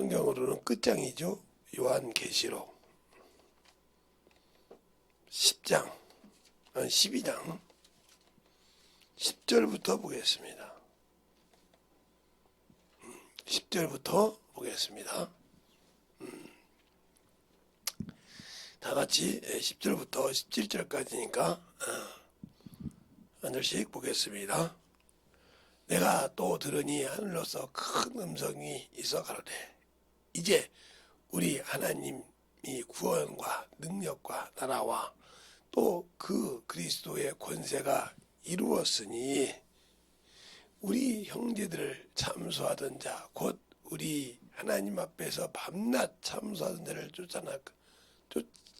성경으로는 끝장이죠. 요한계시록 10장, 12장 10절부터 보겠습니다. 10절부터 보겠습니다. 다 같이 10절부터 17절까지니까 한 절씩 보겠습니다. 내가 또 들으니 하늘로서 큰 음성이 있어 가로되 이제 우리 하나님이 구원과 능력과 나라와 또 그 그리스도의 권세가 이루었으니 우리 형제들을 참소하던 자 곧 우리 하나님 앞에서 밤낮 참소하던 자를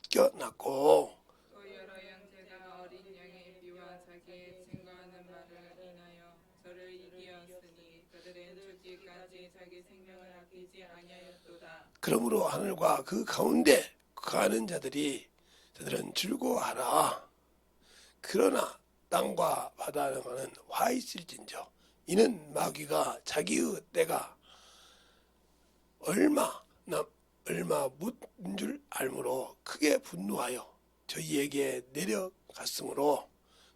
쫓겨났고 또 여러 형제가 어린 양의 피와 자기의 증거하는 말을 인하여 저를 이기었으니 그들은 죽기까지 자기 생명을 아끼지 아니하였도다. 그러므로 하늘과 그 가운데 거하는 저들은 즐거워하라. 그러나 땅과 바다는 화 있을진저 이는 마귀가 자기의 때가 얼마 묻은 줄 알므로 크게 분노하여 저희에게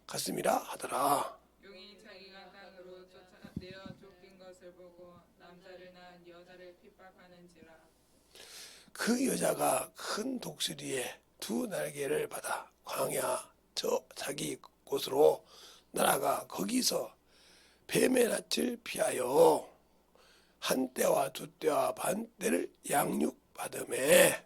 갔음이라 하더라. 용이 자기가 땅으로 내어 쫓긴 것을 보고 남자를 낳은 여자를 핍박하는지라. 그 여자가 큰 독수리의 두 날개를 받아 광야 저 자기 곳으로 날아가 거기서 뱀의 낯을 피하여 한 때와 두 때와 반 때를 양육받음에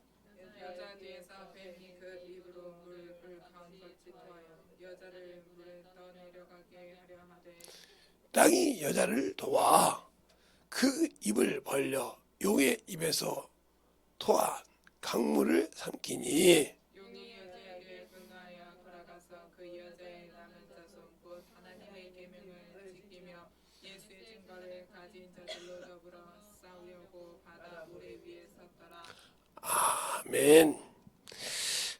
여자 뒤에서 뱀이 그 입으로 물을 가운거치하여 여자를 물에 떠내려가게 하려 하되 땅이 여자를 도와 그 입을 벌려 용의 입에서 토한 강물을 삼키니 용이 여자에게 분노하여 돌아가서 그 여자의 남은 자손 곧 하나님의 계명을 지키며 예수의 증거를 가진 자들로 더불어 싸우려고 바다 모래 위에 섰더라. 아멘.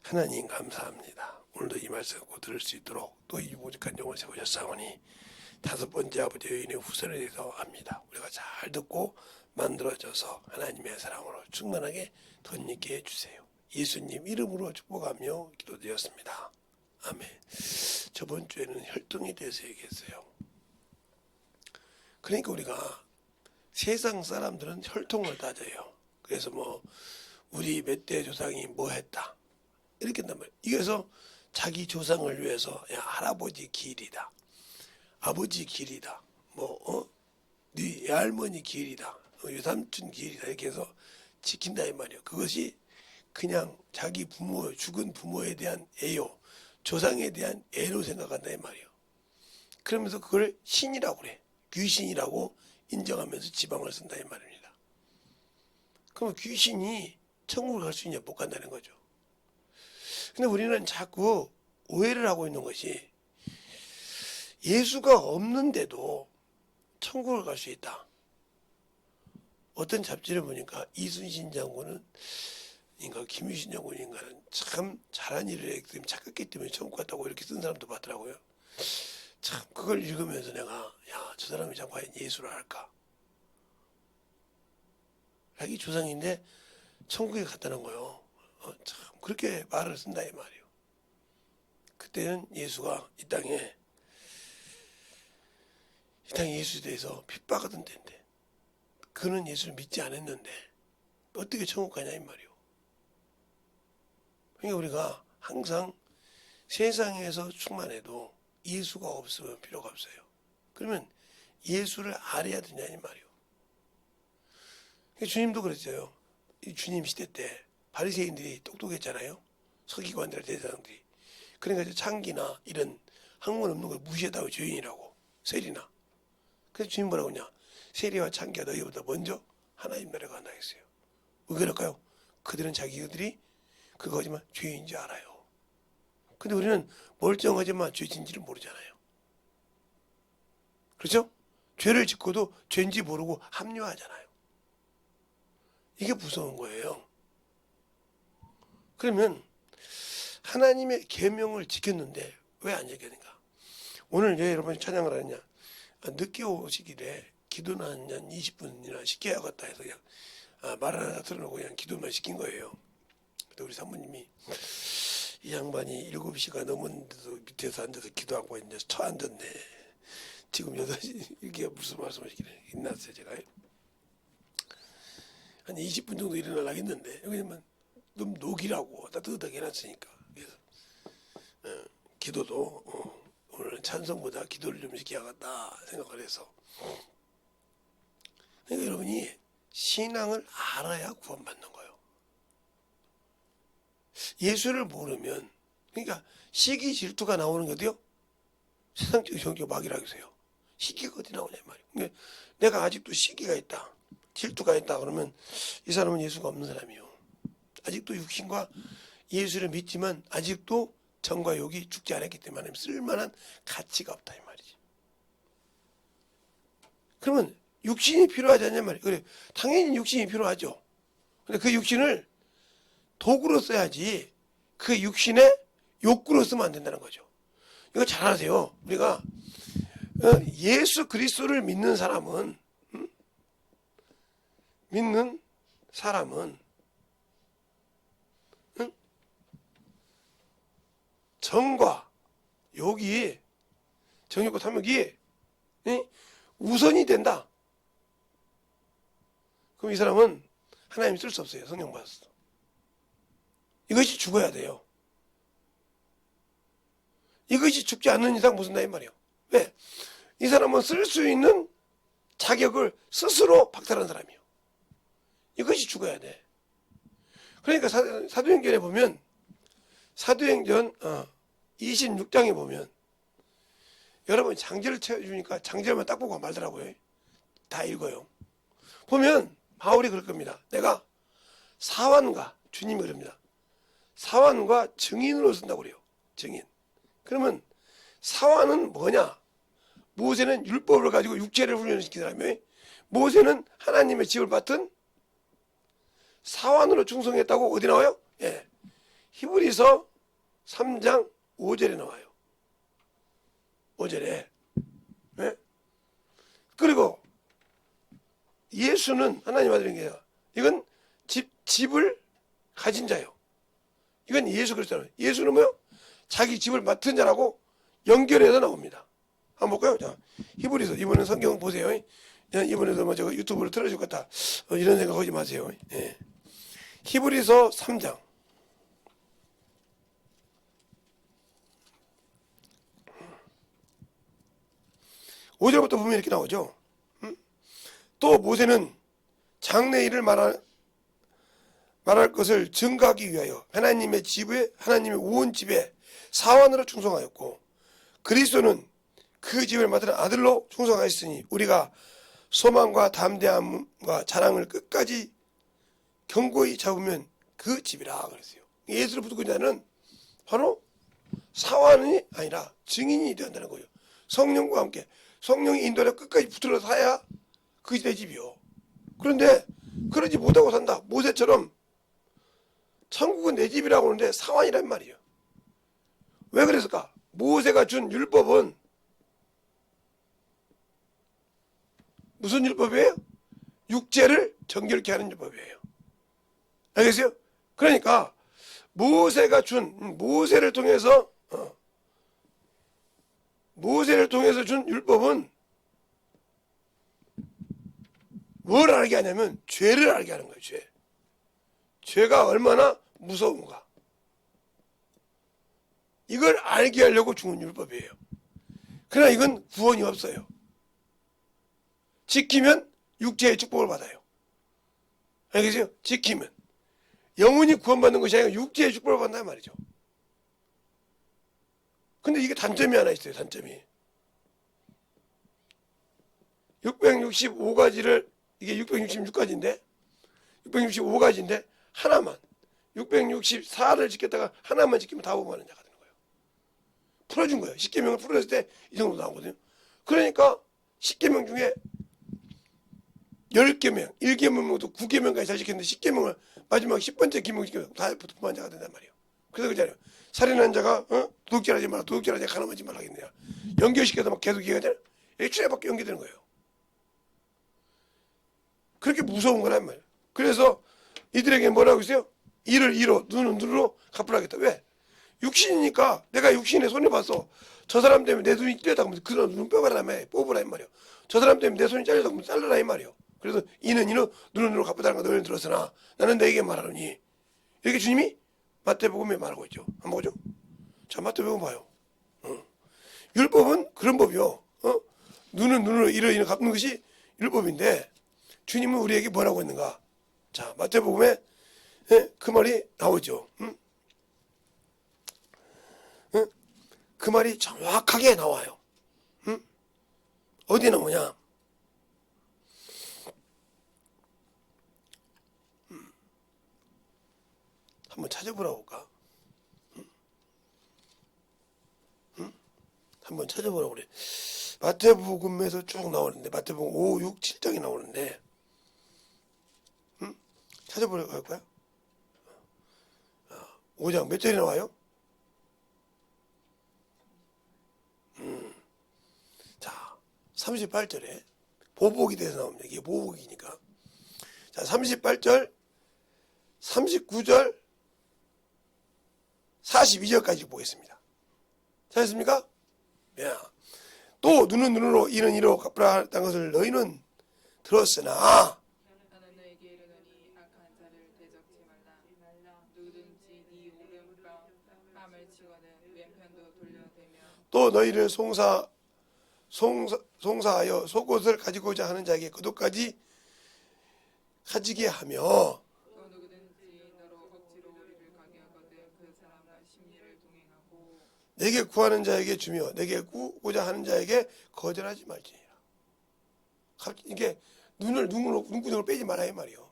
하나님 감사합니다. 오늘도 이 말씀 꼭 들을 수 있도록 또 이 모직한 영을 세우셨사오니 다섯 번째 아버지 여인의 후손에 대해서 합니다. 우리가 잘 듣고 만들어져서 하나님의 사랑으로 충만하게 덧입게 해주세요. 예수님 이름으로 축복하며 기도드렸습니다. 아멘. 저번 주에는 혈통에 대해서 얘기했어요. 그러니까 우리가 세상 사람들은 혈통을 따져요. 그래서 뭐 우리 몇 대 조상이 뭐 했다 이렇게 한단 말이에요. 이래서 자기 조상을 위해서 야 할아버지 길이다, 아버지 길이다, 네 할머니 길이다, 외삼촌 길이다 이렇게 해서 지킨다 이 말이에요. 그것이 그냥 자기 부모 죽은 부모에 대한 애요, 조상에 대한 애로 생각한다 이 말이에요. 그러면서 그걸 신이라고 그래. 귀신이라고 인정하면서 지방을 쓴다 이 말입니다. 그럼 귀신이 천국을 갈 수 있냐? 못 간다는 거죠. 근데 우리는 자꾸 오해를 하고 있는 것이 예수가 없는데도 천국을 갈 수 있다. 어떤 잡지를 보니까 이순신 장군은 김유신 장군인가는 참 잘한 일을 했기 때문에 착했기 때문에 천국 갔다고 이렇게 쓴 사람도 봤더라고요. 참 그걸 읽으면서 내가 저 사람이 참 과연 예수를 할까? 자기 조상인데 천국에 갔다는 거요. 참 그렇게 말을 쓴다 이 말이에요. 그때는 예수가 이 땅에 예수에 대해서 핍박하던 때인데 그는 예수를 믿지 않았는데 어떻게 천국 가냐 이 말이에요. 그러니까 우리가 항상 세상에서 충만해도 예수가 없으면 필요가 없어요. 그러면 예수를 알아야 되냐 이 말이에요. 주님도 그랬어요. 이 주님 시대 때 바리새인들이 똑똑했잖아요. 서기관들 대사장들이. 그러니까 창기나 이런 학문 없는 걸 무시했다고 죄인이라고 세리나. 그래서 주님 뭐라고 하냐? 세리와 창기가 너희보다 먼저 하나님 나라가 간다 했어요. 왜 그럴까요? 그들은 자기들이 그거 하지만 죄인인 줄 알아요. 근데 우리는 멀쩡하지만 죄진지를 모르잖아요. 그렇죠? 죄를 짓고도 죄인지 모르고 합리화하잖아요. 이게 무서운 거예요. 그러면 하나님의 계명을 지켰는데 왜 안 지켰는가? 오늘 왜 여러분이 찬양을 하느냐? 늦게 오시길래 기도는 한 20분이나 쉽게 하겠다 해서 그냥 말 하나 틀어놓고 그냥 기도만 시킨 거예요. 근데 우리 사모님이 이 양반이 7시가 넘었는데도 밑에서 앉아서 기도하고 있는데 쳐 앉았네. 지금 8시 이게 무슨 말씀하시길래 일어났어요. 제가 한 20분 정도 일어나려고 했는데 왜냐면 좀 녹이라고 따뜻하게 해놨으니까. 그래서 기도도 오늘 찬송보다 기도를 좀 시켜야겠다 생각을 해서. 그러니까 여러분이 신앙을 알아야 구원받는 거예요. 예수를 모르면, 그러니까 시기 질투가 나오는 게 어디요? 세상적인 성격 막이라고 해서요. 시기가 어디 나오냐 말이에요. 그러니까 내가 아직도 시기가 있다, 질투가 있다 그러면 이 사람은 예수가 없는 사람이요. 아직도 육신과 예수를 믿지만 아직도 정과 욕이 죽지 않았기 때문에 쓸만한 가치가 없다 이 말이지. 그러면 육신이 필요하지 않냐 말이에요. 그래, 당연히 육신이 필요하죠. 근데 그 육신을 도구로 써야지 그 육신의 욕구로 쓰면 안 된다는 거죠. 이거 잘 아세요. 우리가 예수 그리스도를 믿는 사람은 정과 욕이, 정욕과 탐욕이 우선이 된다. 그럼 이 사람은 하나님 쓸 수 없어요. 성령 받았어. 이것이 죽어야 돼요. 이것이 죽지 않는 이상 못 쓴다 이 말이에요. 왜? 이 사람은 쓸 수 있는 자격을 스스로 박탈한 사람이에요. 이것이 죽어야 돼. 그러니까 사도행전에 보면, 사도행전 26장에 보면, 여러분 장제를 채워주니까 장제만 딱 보고 말더라고요. 다 읽어요. 보면 바울이 그럴 겁니다. 내가 사환과, 주님이 그럽니다. 사환과 증인으로 쓴다고 그래요. 증인. 그러면 사환은 뭐냐? 모세는 율법을 가지고 육체를 훈련시킨 사람이에요. 모세는 하나님의 지을 맡은 사환으로 충성했다고 어디 나와요? 예. 히브리서 3장 5절에 나와요. 5절에. 예? 그리고 예수는 하나님 아들인 게요. 이건 집을 가진 자요. 이건 예수 그리스도예요. 예수는 뭐요? 자기 집을 맡은 자라고 연결해서 나옵니다. 한번 볼까요? 자, 히브리서, 이번엔 성경 보세요. 이번에도 뭐 제가 유튜브로 틀어줄 것 같다. 이런 생각 하지 마세요. 예. 히브리서 3장. 5절부터 보면 이렇게 나오죠. 또 모세는 장래일을 말할 것을 증거하기 위하여 하나님의 온 집에 사환으로 충성하였고, 그리스도는 그 집을 맡은 아들로 충성하였으니 우리가 소망과 담대함과 자랑을 끝까지 견고히 잡으면 그 집이라 그랬어요. 예수를 붙들고 있는 자는 바로 사환이 아니라 증인이 되었다는 거예요. 성령과 함께 성령이 인도하여 끝까지 붙들어 사야 그것이 내 집이요. 그런데 그러지 못하고 산다. 모세처럼 천국은 내 집이라고 하는데 사환이란 말이에요. 왜 그랬을까? 모세가 준 율법은 무슨 율법이에요? 육체를 정결케 하는 율법이에요. 알겠어요? 그러니까 모세가 준 모세를 통해서 준 율법은 뭘 알게 하냐면 죄를 알게 하는 거예요. 죄가 얼마나 무서운가. 이걸 알게 하려고 주는 율법이에요. 그러나 이건 구원이 없어요. 지키면 육체의 축복을 받아요. 알겠어요? 지키면. 영혼이 구원받는 것이 아니라 육체의 축복을 받는단 말이죠. 근데 이게 단점이 하나 있어요. 단점이. 665가지를, 이게 666가지인데 665가지인데 하나만 664를 지켰다가 하나만 지키면 다 구원받는 자가 되는 거예요. 풀어준 거예요. 10계명을 풀어줬을 때 이 정도 나오거든요. 그러니까 10계명 중에 10계명, 1계명도 9계명까지 잘 지켰는데 10계명을 마지막 10번째 계명 지키면 다 구원받는 자가 된단 말이에요. 그래서 그잖아요. 살인한 자가 도둑질하지 마라, 도둑질하지 마라, 가늠하지 말라 하겠느냐. 연결시켜서 막 계속 얘기하잖아요. 일주일에 밖에 연결되는 거예요. 그렇게 무서운 거란 말이에요. 그래서 이들에게 뭐라고 했어요? 이를 이로 눈은 눈으로 갚으라겠다. 왜? 육신이니까 내가 육신에 손해봤어. 저 사람 때문에 내 눈이 찔렸다고 하면 그 눈 뽑아라며 뽑으라 이 말이요. 저 사람 때문에 내 손이 잘렸다고 하면 잘라라 이 말이요. 그래서 이는 이로 눈은 눈으로 갚으라는 거 너희는 들었으나 나는 너에게 말하노니 이렇게 주님이 마태복음에 말하고 있죠. 한번 보죠. 자, 마태복음 봐요. 율법은 그런 법이요. 눈은 눈으로 이를 이를 갚는 것이 율법인데 주님은 우리에게 뭐라고 했는가? 자, 마태복음에 그 말이 나오죠. 그 말이 정확하게 나와요. 어디 나오냐? 한번 찾아보라고 할까? 한번 찾아보라고 그래. 마태복음에서 쭉 나오는데 마태복음 5, 6, 7장이 나오는데 찾아보려고 할 거야? 5장 몇 절이 나와요? 자, 38절에 보복에 대해서 나옵니다. 이게 보복이니까. 자, 38절, 39절, 42절까지 보겠습니다. 찾았습니까? 야, 또 눈은 눈으로 이는 이로 갚으라 했던 것을 너희는 들었으나 나는 너에게 이르노니 악한 자를 대적지 말라. 누구든지 네 오른뺨을 치고는 왼편도 돌려대며 또 너희를 송사하여 속옷을 가지고자 하는 자에게 그것까지 가지게 하며 또 누구든지 너로 억지로 우리를 가게 하거든 그 사람과 심리를 동행하고 내게 구하는 자에게 주며 내게 구고자 하는 자에게 거절하지 말지니라. 이게 눈구녕으로 빼지 말아야 이 말이요.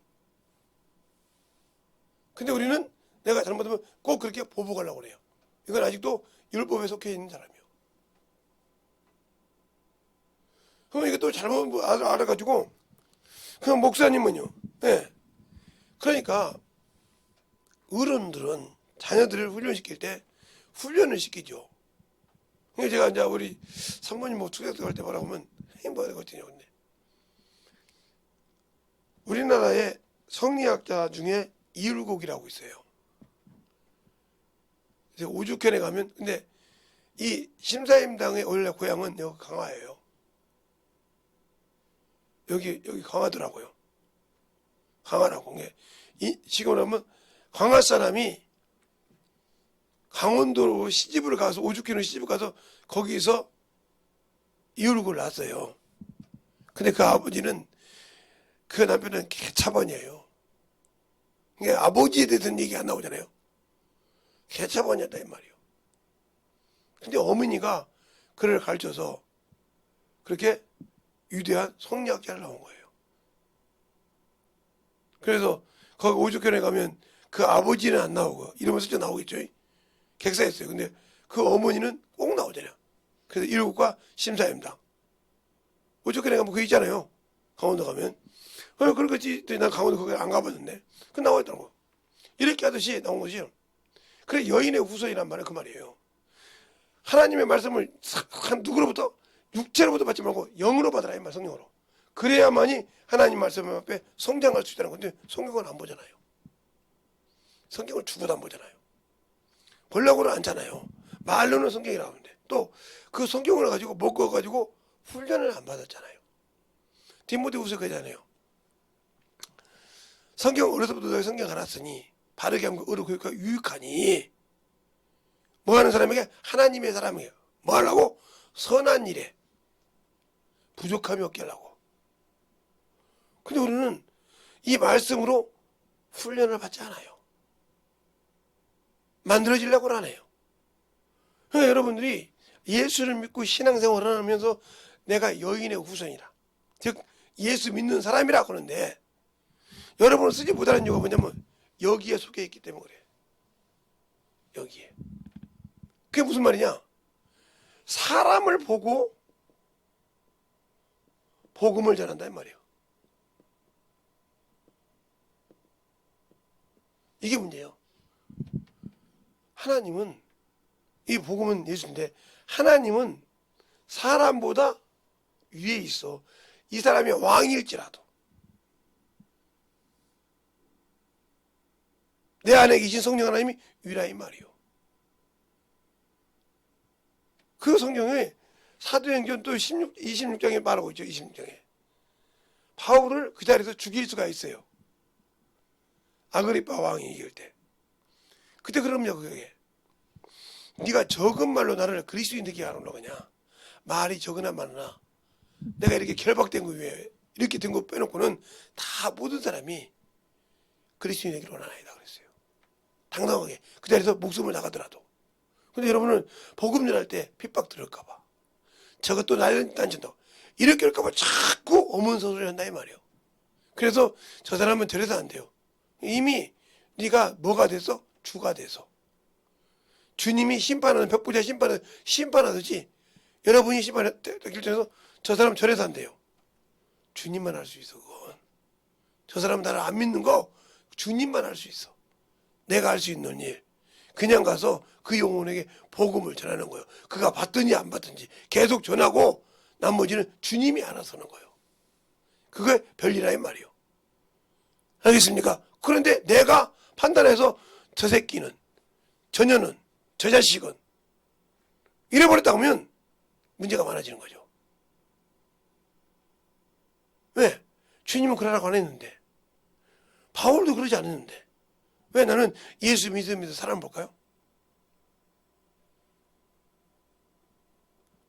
근데 우리는 내가 잘못하면 꼭 그렇게 보복하려고 그래요. 이건 아직도 율법에 속해 있는 사람이요. 그럼 이것도 잘못 알아가지고 그럼 목사님은요. 네. 그러니까 어른들은 자녀들을 훈련시킬 때 훈련을 시키죠. 그러니까 제가 이제 우리 사모님 뭐 축제도 갈 때 뭐라고 하면 뭐가 되거든요. 근데 우리나라의 성리학자 중에 이율곡이라고 있어요. 그래서 오죽현에 가면 근데 이 심사임당의 원래 고향은 여기 강화예요. 여기 강화더라고요. 강화라고. 지금 하면 강화 사람이 강원도로 시집을 가서 오죽현으로 시집을 가서 거기서 이율곡을 낳았어요. 근데 그 아버지는 그 남편은 개차반이에요. 그러니까 아버지에 대해서는 얘기 안 나오잖아요. 개차반이었다 이 말이에요. 근데 어머니가 그를 가르쳐서 그렇게 위대한 성리학자를 나온 거예요. 그래서 거기 오죽현에 가면 그 아버지는 안 나오고 이름은 슬쩍 나오겠죠. 객사했어요. 근데 그 어머니는 꼭 나오잖아요. 그래서 이율곡과 심사임당. 오죽현에 가면 그거 있잖아요. 강원도 가면. 그렇겠지. 난 강원도 거기 안 가봤는데. 그 나와 있더라고. 이렇게 하듯이 나온 거지. 그래 여인의 후손이란 말은 그 말이에요. 하나님의 말씀을 누구로부터 육체로부터 받지 말고 영으로 받으라 이 말, 성령으로. 그래야만이 하나님 말씀 앞에 성장할 수 있다는 건데 성경은 안 보잖아요. 성경을 죽어도 안 보잖아요. 보려고는 않잖아요. 말로는 성경이 나오는데 또 그 성경을 가지고 먹어가지고 훈련을 안 받았잖아요. 디모데후서 그러잖아요. 성경 어려서부터 너희 성경 알았으니 바르게 함과 의로 교육하고 유익하니 뭐 하는 사람에게? 하나님의 사람이에요. 뭐 하려고? 선한 일에 부족함이 없게 하려고. 근데 우리는 이 말씀으로 훈련을 받지 않아요. 만들어지려고는 안 해요. 그러니까 여러분들이 예수를 믿고 신앙생활을 하면서 내가 여인의 후손이라, 즉 예수 믿는 사람이라 그러는데 여러분을 쓰지 못하는 이유가 뭐냐면 여기에 속해 있기 때문에 그래요. 여기에. 그게 무슨 말이냐? 사람을 보고 복음을 전한다 이 말이에요. 이게 문제예요. 하나님은 이 복음은 예수인데 하나님은 사람보다 위에 있어. 이 사람이 왕일지라도 내 안에 계신 성령 하나님이 유일하 이 말이요. 그 성경에 사도행전 또 26장에 말하고 있죠. 26장에 바울을 그 자리에서 죽일 수가 있어요. 아그리파 왕이 이길 때. 그때 그럼요. 그게 네가 적은 말로 나를 그리스도인 되게 하는 거냐. 말이 적으나 많으나 내가 이렇게 결박된 거 위에 이렇게 된 거 빼놓고는 다 모든 사람이 그리스도인 되기를 원하나이다 그랬어요. 당당하게 그 자리에서 목숨을 나가더라도. 근데 여러분은 복음 전할 때 핍박 들을까 봐 저것도 날 단친다고 이렇게 할까 봐 자꾸 어문서소리 한다 이 말이에요. 그래서 저 사람은 저래서 안 돼요. 이미 네가 뭐가 돼서? 주가 돼서 주님이 심판하는 벽부자 심판하듯이 여러분이 심판하기 전에서 저 사람 저래서 안 돼요. 주님만 할 수 있어. 그건 저 사람 나를 안 믿는 거 주님만 할 수 있어. 내가 할 수 있는 일 그냥 가서 그 영혼에게 복음을 전하는 거예요. 그가 받든지 안 받든지 계속 전하고 나머지는 주님이 알아서 하는 거예요. 그게 별일이라 이 말이에요. 알겠습니까? 그런데 내가 판단해서 저 새끼는 저녀는 저 자식은 이래버렸다 하면 문제가 많아지는 거죠. 왜? 주님은 그러라고 안 했는데 바울도 그러지 않았는데 왜 나는 예수 믿으면서 사람 볼까요?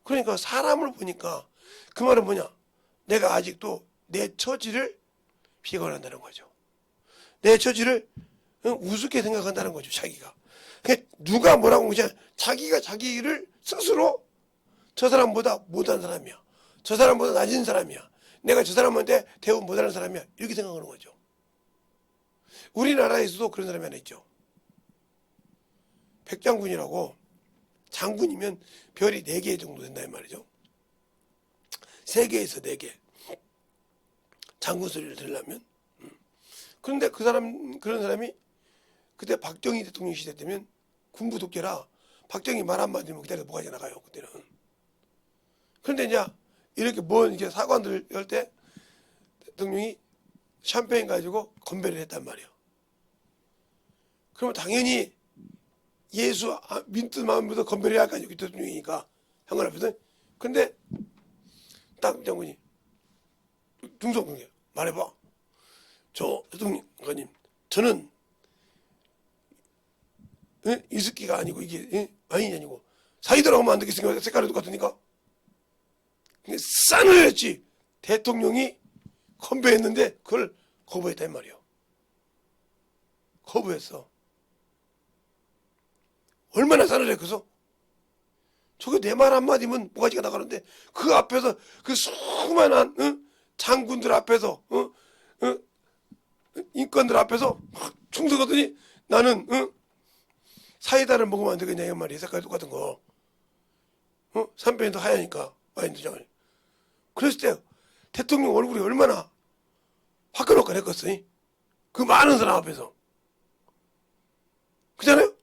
그러니까 사람을 보니까 그 말은 뭐냐? 내가 아직도 내 처지를 비관한다는 거죠. 내 처지를 우습게 생각한다는 거죠. 자기가. 그러니까 누가 뭐라고 그러지 자기가 자기를 스스로 저 사람보다 못한 사람이야. 저 사람보다 낮은 사람이야. 내가 저 사람한테 대우 못하는 사람이야. 이렇게 생각하는 거죠. 우리나라에서도 그런 사람이 하나 있죠. 백장군이라고 장군이면 별이 4개 정도 된다 이 말이죠. 3개에서 4개. 장군 소리를 들으려면. 그런데 그런 사람이 그때 박정희 대통령 시대 때면 군부 독재라 박정희 말 한마디면 그대로 뭐가 나가요 그때는. 그런데 이제 이렇게 이렇게 사관들 열 때 대통령이 샴페인 가지고 건배를 했단 말이에요. 그러면 당연히 예수 믿는 마음부터 건배를 해야 할 거 아니에요. 대통령이니까 현관 앞에서. 근데 딱 장군이 중성군이에요. 말해봐. 저 대통령님 저는 이스키가 아니고 이게 와인이 아니고 사이다라고 하면 안 되겠으니까 색깔이 똑같으니까 싸늘을 했지. 대통령이 건배했는데 그걸 거부했다 이 말이에요. 거부했어. 얼마나 싸늘해. 그래서 저게 내 말 한마디면 뭐가지가 나가는데 그 앞에서 그 수많은 장군들 앞에서 인권들 앞에서 충성하더니 나는 사이다를 먹으면 안 되겠냐 이 말이에요. 색깔이 똑같은 거. 샴페인도 하얘니까 와인도 장을. 그랬을 때 대통령 얼굴이 얼마나 화끈화끈했겠어. 그 많은 사람 앞에서. 그잖아요?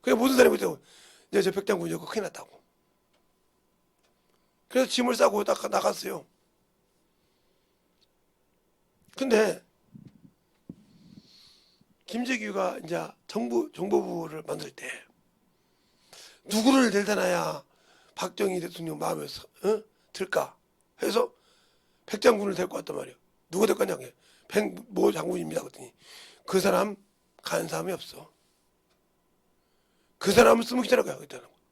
그게 모든 사람이 그때 이제 저 백장군이 그거 큰일 났다고. 그래서 짐을 싸고 나갔어요. 근데 김재규가 이제 정보부를 만들 때 누구를 데려다놔야 박정희 대통령 마음에 들까 해서 백장군을 데리고 왔단 말이에요. 누가 데리고 왔냐? 백모 장군입니다. 그랬더니 그 사람 가는 사람이 없어. 그 사람을 쓰면 귀찮을까요?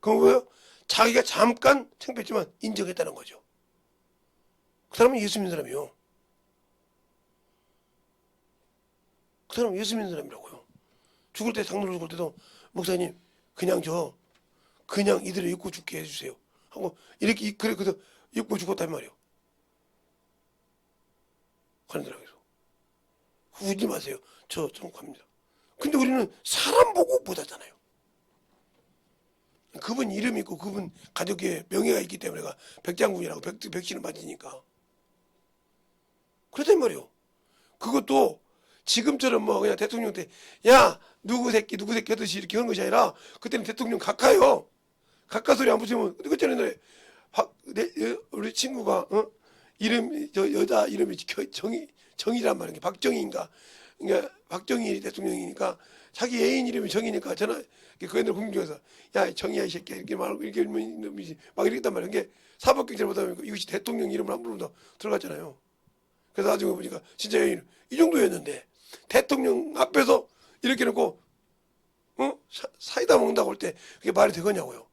그건 뭐예요? 자기가 잠깐 창피했지만 인정했다는 거죠. 그 사람은 예수 믿는 사람이요. 그 사람은 예수 믿는 사람이라고요. 죽을 때 장로로 죽을 때도 목사님 그냥 이들을 입고 죽게 해주세요 하고 이렇게 그래서 입고 죽었단 말이에요. 관들하게서 울지 마세요. 저 천국합니다. 근데 우리는 사람 보고 못 하잖아요. 그분 이름 있고 그분 가족의 명예가 있기 때문에 내가 백장군이라고 백신을 맞으니까 그랬단 말이에요. 그것도 지금처럼 뭐 그냥 대통령 때 야 누구 새끼 하듯이 이렇게 하는 것이 아니라 그때는 대통령 각하요. 각하 소리 안 붙이면 그때는 우리 친구가 이름 저 여자 이름이 정이란 말이야. 박정희인가. 그러니까 박정희 대통령이니까 자기 애인 이름이 정이니까 전화 그 애들 공중에서 야 정이야 이 새끼야 이렇게 말하고 이렇게 막 이랬단 말이야. 이게 사법경찰보다 보니까 이것이 대통령 이름을 함부로 더 들어갔잖아요. 그래서 나중에 보니까 진짜 애인 이 정도였는데 대통령 앞에서 이렇게 놓고 사이다 먹는다고 할 때 그게 말이 되겠냐고요.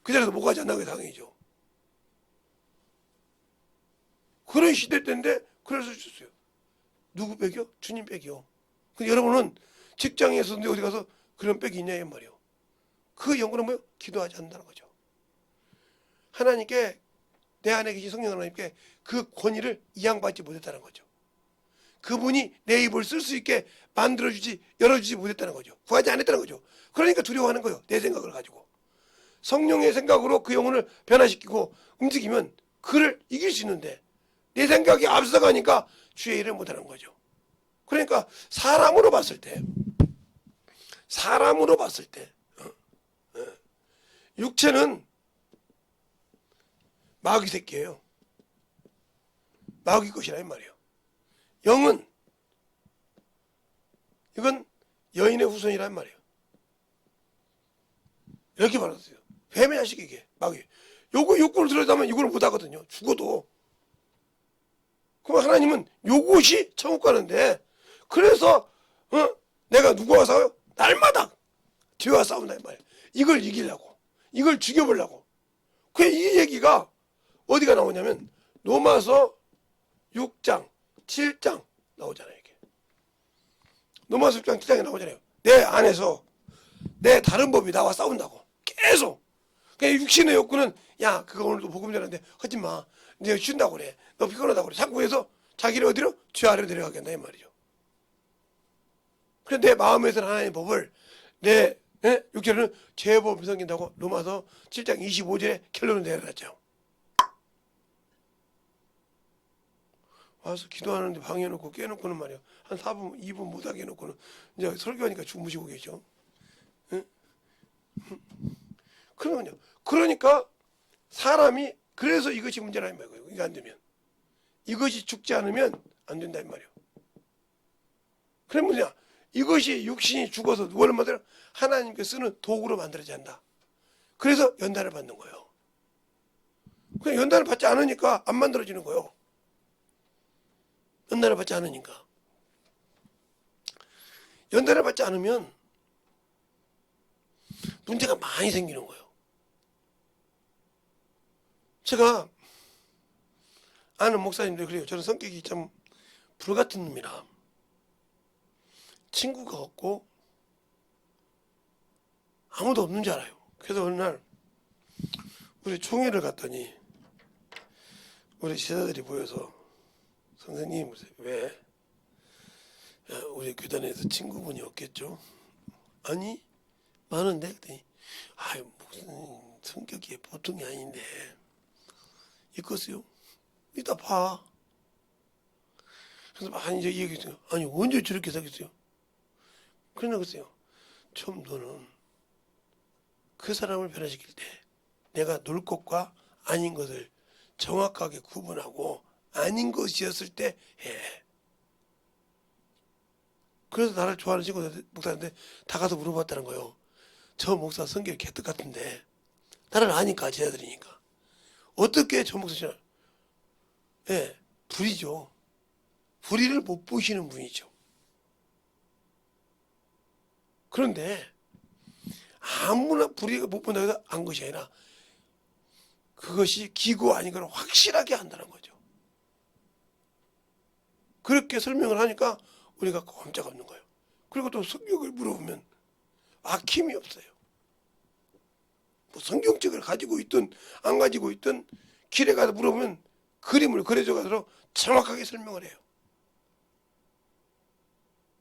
그 자리에서 못 가지 않는 게 당연히죠. 그런 시대 때인데 그래서 주셨어요. 누구 빽이요? 주님 빽이요. 근데 여러분은 직장에서 어디 가서 그런 빽이 있냐 이 말이요. 그 연구는 뭐요? 기도하지 않는다는 거죠. 하나님께 내 안에 계신 성령 하나님께 그 권위를 이양받지 못했다는 거죠. 그분이 내 입을 쓸 수 있게 만들어주지 열어주지 못했다는 거죠. 구하지 않았다는 거죠. 그러니까 두려워하는 거예요. 내 생각을 가지고. 성령의 생각으로 그 영혼을 변화시키고 움직이면 그를 이길 수 있는데 내 생각이 앞서가니까 주의 일을 못하는 거죠. 그러니까 사람으로 봤을 때 육체는 마귀 새끼예요. 마귀 것이라 이 말이에요. 영은 이건 여인의 후손이란 말이에요. 이렇게 말했어요. 뱀의 자식 이게 마귀. 요거 욕구를 들여다면 이걸 못하거든요. 죽어도. 그럼 하나님은 요것이 천국 가는데 그래서 내가 누구와 싸워요? 날마다 죄와 싸운다 이 말이에요. 이걸 이기려고 이걸 죽여보려고. 그 이 얘기가 어디가 나오냐면 로마서 6장 7장 나오잖아요. 이게 로마서 6장 7장에 나오잖아요. 내 안에서 내 다른 법이 나와 싸운다고 계속. 그러니까 육신의 욕구는 야 그거 오늘도 복음 전하는데 하지마 내가 쉰다고 그래 너 피곤하다고 그래 자꾸 해서 자기를 어디로? 죄 아래로 내려가게 한다 이 말이죠. 그래서 내 마음에서는 하나님의 법을 내 육체로는 죄의 법을 섬긴다고 로마서 7장 25절에 결론을 내려놨죠. 와서 기도하는데 방해놓고 깨놓고는 말이야 한 4분 2분 못하게 해놓고는 이제 설교하니까 주무시고 계셔. 응? 그러니까 사람이 그래서 이것이 문제라 이 말이에요. 이게 안 되면 이것이 죽지 않으면 안 된다 이 말이에요. 그럼 뭐냐? 이것이 육신이 죽어서 누구를 만들어? 하나님께 쓰는 도구로 만들어져야 한다. 그래서 연단을 받는 거예요. 그냥 연단을 받지 않으니까 안 만들어지는 거예요. 연단을 받지 않으니까. 연단을 받지 않으면 문제가 많이 생기는 거예요. 제가 아는 목사님들 그래요. 저는 성격이 참 불같은 놈이라 친구가 없고 아무도 없는 줄 알아요. 그래서 어느 날 우리 총회를 갔더니 우리 제자들이 모여서 선생님 왜? 야, 우리 교단에서 친구분이 없겠죠? 아니 많은데 그랬더니 아유 무슨 성격이 보통이 아닌데 있겠어요? 이따 봐. 그래서 많이 이제 얘기했어요. 아니 언제 저렇게 사겠어요? 그러나 글쎄요. 처음 너는 그 사람을 변화시킬 때 내가 놀 것과 아닌 것을 정확하게 구분하고 아닌 것이었을 때 해. 그래서 나를 좋아하는 친구 목사한테 다 가서 물어봤다는 거예요. 저 목사 성격이 개떡 같은데 나를 아니까 제자들이니까 어떻게 저 목사 예, 불이죠. 불의를 못 보시는 분이죠. 그런데 아무나 불의를 못 본다고 해서 안 것이 아니라 그것이 기고 아닌 걸 확실하게 한다는 거죠. 그렇게 설명을 하니까 우리가 꼼짝없는 거예요. 그리고 또 성경을 물어보면 막힘이 없어요. 뭐 성경책을 가지고 있든 안 가지고 있든 길에 가서 물어보면 그림을 그려줘가지고 정확하게 설명을 해요.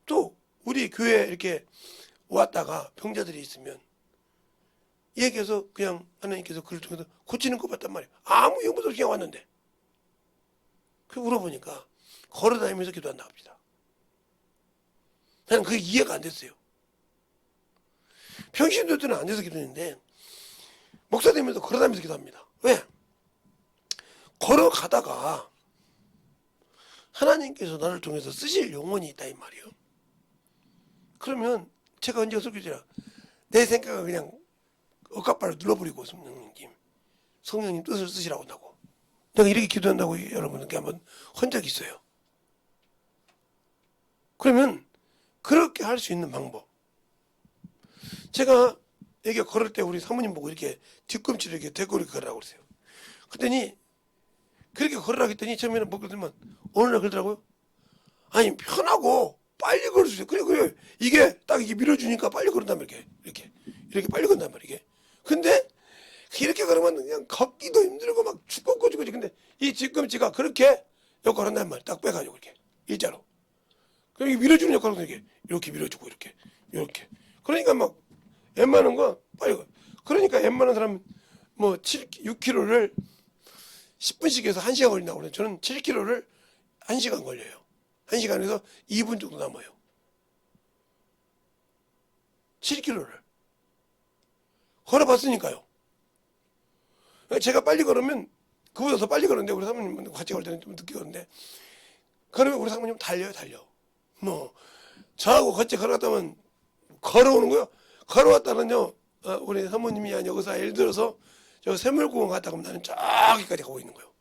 또 우리 교회에 이렇게 왔다가 병자들이 있으면 얘기해서 그냥 하나님께서 그를 통해서 고치는 것 같단 말이에요. 아무 용도 없이 그냥 왔는데 그 물어보니까 걸어다니면서 기도한다고 합니다. 나는 그게 이해가 안 됐어요. 평신도 때는 앉아서 기도했는데 목사 되면서 걸어다니면서 기도합니다. 왜? 걸어가다가 하나님께서 나를 통해서 쓰실 영혼이 있다 이 말이에요. 그러면 제가 언제 설교지라 내 생각을 그냥 억압발로 눌러버리고 성령님 뜻을 쓰시라고 한다고 내가 이렇게 기도한다고 여러분께 한번 한 적이 있어요. 그러면 그렇게 할 수 있는 방법, 제가 여기 걸을 때 우리 사모님 보고 이렇게 뒤꿈치를 이렇게 대고 이렇게 걸으라고 그랬어요. 그랬더니 그렇게 걸으라고 했더니 처음에는 못 걸더만 어느 날 그러더라고요. 아니 편하고 빨리 걸을 수 있어요. 그래 이게 딱 이게 밀어주니까 빨리 걸은단 말이에요. 이렇게 빨리 걸는단 말이에요. 근데 이렇게 걸으면 그냥 걷기도 힘들고 막 죽고 죽고 근데 이 뒤꿈치가 그렇게 역할을 한단 말이에요. 딱 빼가지고 이렇게 일자로. 그럼 이게 밀어주는 역할을 이렇게 밀어주고 이렇게 그러니까 막 웬만한 거 빨리 가. 그러니까 웬만한 사람은 뭐 6km를 10분씩 해서 1시간 걸린다고 그래요. 저는 7km를 1시간 걸려요. 1시간에서 2분 정도 남아요. 7km를 걸어봤으니까요. 제가 빨리 걸으면 그보다 더 빨리 걸었는데 우리 사모님 같이 걸 때는 좀 늦게 걸었는데 그러면 우리 사모님 달려. 뭐 저하고 같이 걸어갔다면 걸어오는 거요. 걸어왔다는요. 우리 사모님이 여기서 예를 들어서 저 샘물공원 갔다 그러면 나는 저기까지 가고 있는 거예요.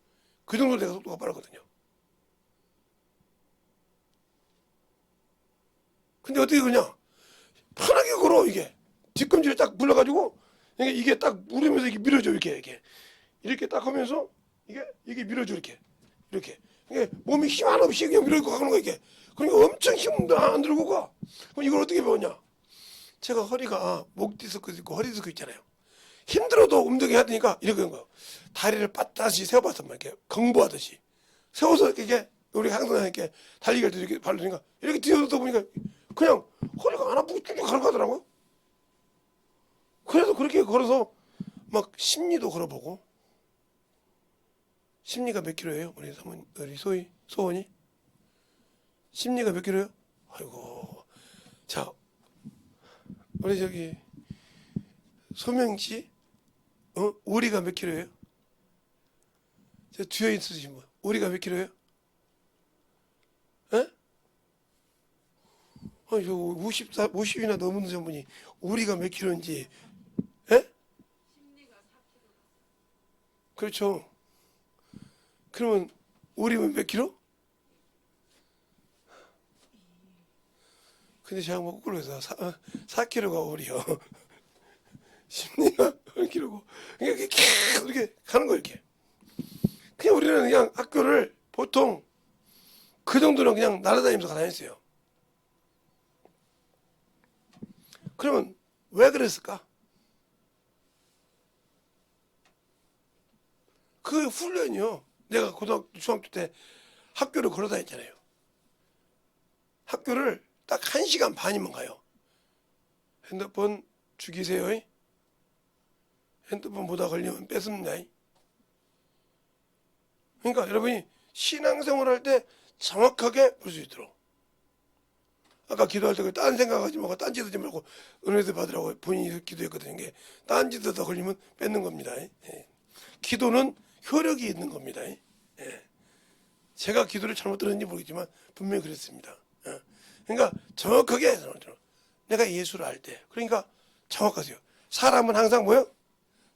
그 정도로 내가 속도가 빠르거든요. 근데 어떻게 그러냐? 편하게 걸어 이게 뒤꿈치를 딱 불러가지고 이게 딱 누르면서 이렇게 밀어줘 이렇게 딱 하면서 이게 밀어줘 이렇게 이게 몸이 힘 하나 없이 그냥 밀어주고 가는 거 이게. 그러니까 엄청 힘도 안 들고 가. 그럼 이걸 어떻게 배웠냐? 제가 허리가 목 디스크 있고 허리 디스크 있잖아요. 힘들어도 운동해야 되니까 이렇게 한 거예요. 다리를 빠따시 세워봤단 말이에요. 이렇게 경보하듯이 세워서 이렇게 우리 항상 이렇게 달리기 할 때 이렇게 바르니까 이렇게 뛰어다 보니까 그냥 허리가 안 아프고 쭉 걸어가더라고요. 그래서 그렇게 걸어서 막 심리도 걸어보고. 심리가 몇 킬로예요? 우리 사모님, 우리 소원이? 심리가 몇 킬로예요? 아이고. 자, 우리 저기 소명 씨, 우리가 몇 킬로예요? 저 뒤에 있으신 분, 우리가 몇 킬로예요? 에? 저 50이나 넘는 분이 우리가 몇 킬로인지, 에? 그렇죠. 그러면 우리는 몇 킬로? 근데 제가 뭐 거꾸로 해서 4킬로가 우리요. 심리가 1킬로고. 그러니까 이렇게 가는 거 이렇게. 그냥 우리는 그냥 학교를 보통 그 정도는 그냥 날아다니면서 다녔어요. 그러면 왜 그랬을까? 그 훈련이요. 내가 고등학교, 중학교 때 학교를 걸어 다녔잖아요. 학교를 딱 1시간 반이면 가요. 핸드폰 죽이세요. 핸드폰 보다 걸리면 뺏습니다. 그러니까 여러분이 신앙생활 할 때 정확하게 볼 수 있도록. 아까 기도할 때 딴 생각하지 말고 딴 짓 하지 말고 은혜도 받으라고 본인이 기도했거든요. 이게 딴 짓 하다 걸리면 뺏는 겁니다. 기도는 효력이 있는 겁니다. 제가 기도를 잘못 들었는지 모르겠지만 분명히 그랬습니다. 그러니까 정확하게 내가 예수를 알 때 그러니까 정확하세요. 사람은 항상 뭐요?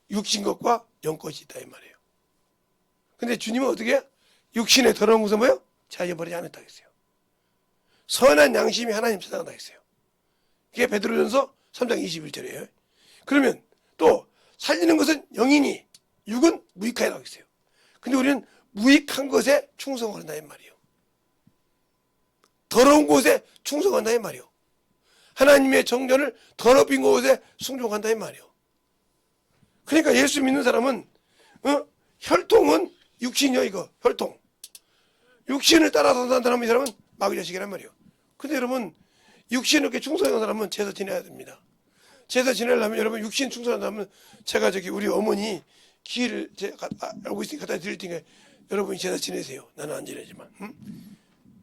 육신 것과 영 것이 있다 이 말이에요. 근데 주님은 어떻게 해요? 육신의 더러운 것은 뭐요? 자여버리지 않았다 했어요. 선한 양심이 하나님 찾아간다 했어요. 이게 베드로전서 3장 21절이에요. 그러면 또 살리는 것은 영이니 육은 무익하다고 했어요. 근데 우리는 무익한 것에 충성한다 이 말이에요. 더러운 곳에 충성한다 이 말이에요. 하나님의 정전을 더럽힌 곳에 순종한다 이 말이에요. 그러니까 예수 믿는 사람은 혈통은 육신이요 이거 혈통. 육신을 따라서 사는 사람은 이 사람은 마귀 자식이란 말이에요. 근데 여러분 육신을 이렇게 충성하는 사람은 제사 지내야 됩니다. 제사 지내려면 여러분 육신 충성하려면 제가 저기 우리 어머니 기를 제가 알고 있으니까 갖다 드릴 테니까 여러분이 제사 지내세요. 나는 안 지내지만.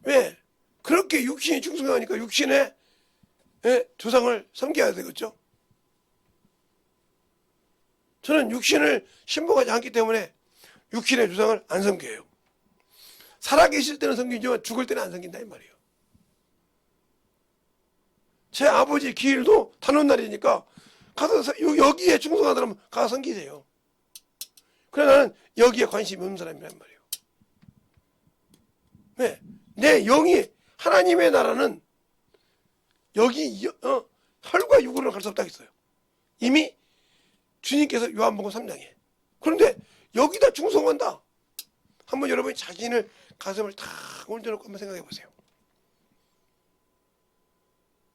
왜? 그렇게 육신이 충성하니까 육신의 조상을 섬겨야 되겠죠. 저는 육신을 신봉하지 않기 때문에 육신의 조상을 안 섬겨요. 살아계실 때는 섬기지만 죽을 때는 안 섬긴다 이 말이에요. 제 아버지 기일도 단오날이니까 가서 여기에 충성하더라면 가서 섬기세요. 그래 나는 여기에 관심이 없는 사람이란 말이에요. 왜? 내 영이 하나님의 나라는 여기 혈과 육으로 갈 수 없다고 했어요. 이미 주님께서 요한복음 3장에. 그런데 여기다 충성한다. 한번 여러분이 자신을 가슴을 탁 올려놓고 한번 생각해 보세요.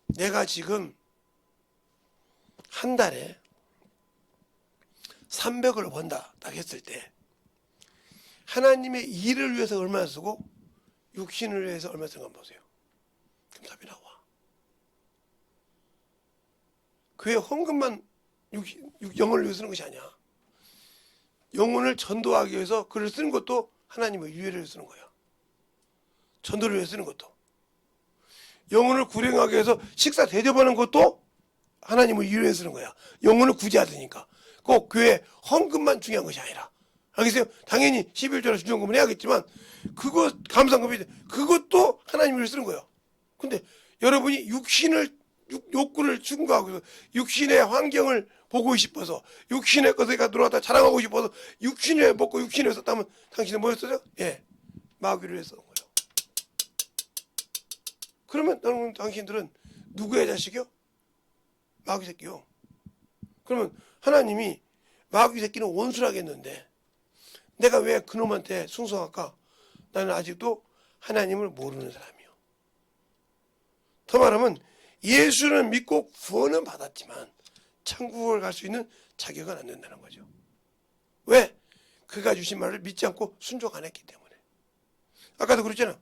내가 지금 한 달에 300을 번다 딱 했을 때 하나님의 일을 위해서 얼마나 쓰고 육신을 위해서 얼마나 쓰는 거 보세요. 그럼 답이 나와. 그의 헌금만 영혼을 위해 쓰는 것이 아니야. 영혼을 전도하기 위해서 글을 쓰는 것도 하나님의 유해를 쓰는 거야. 전도를 위해 쓰는 것도. 영혼을 구령하기 위해서 식사 대접하는 것도 하나님의 유해를 쓰는 거야. 영혼을 구제하니까. 꼭 교회 헌금만 중요한 것이 아니라. 알겠어요? 당연히 11조나 주정금은 해야겠지만 그거 감사금이 그것도 하나님을 쓰는 거예요. 근데 여러분이 욕구를 충고하고 육신의 환경을 보고 싶어서 육신의 것에 들어왔다 자랑하고 싶어서 육신에 먹고 육신에 썼다면 당신은 뭐였어요? 예, 마귀를 위해 썼던 거예요. 그러면 당신들은 누구의 자식이요? 마귀 새끼요. 그러면 하나님이 마귀 새끼는 원수라겠는데 내가 왜 그놈한테 순종할까? 나는 아직도 하나님을 모르는 사람이요. 더 말하면 예수는 믿고 구원은 받았지만 천국을 갈 수 있는 자격은 안 된다는 거죠. 왜? 그가 주신 말을 믿지 않고 순종 안 했기 때문에. 아까도 그랬잖아.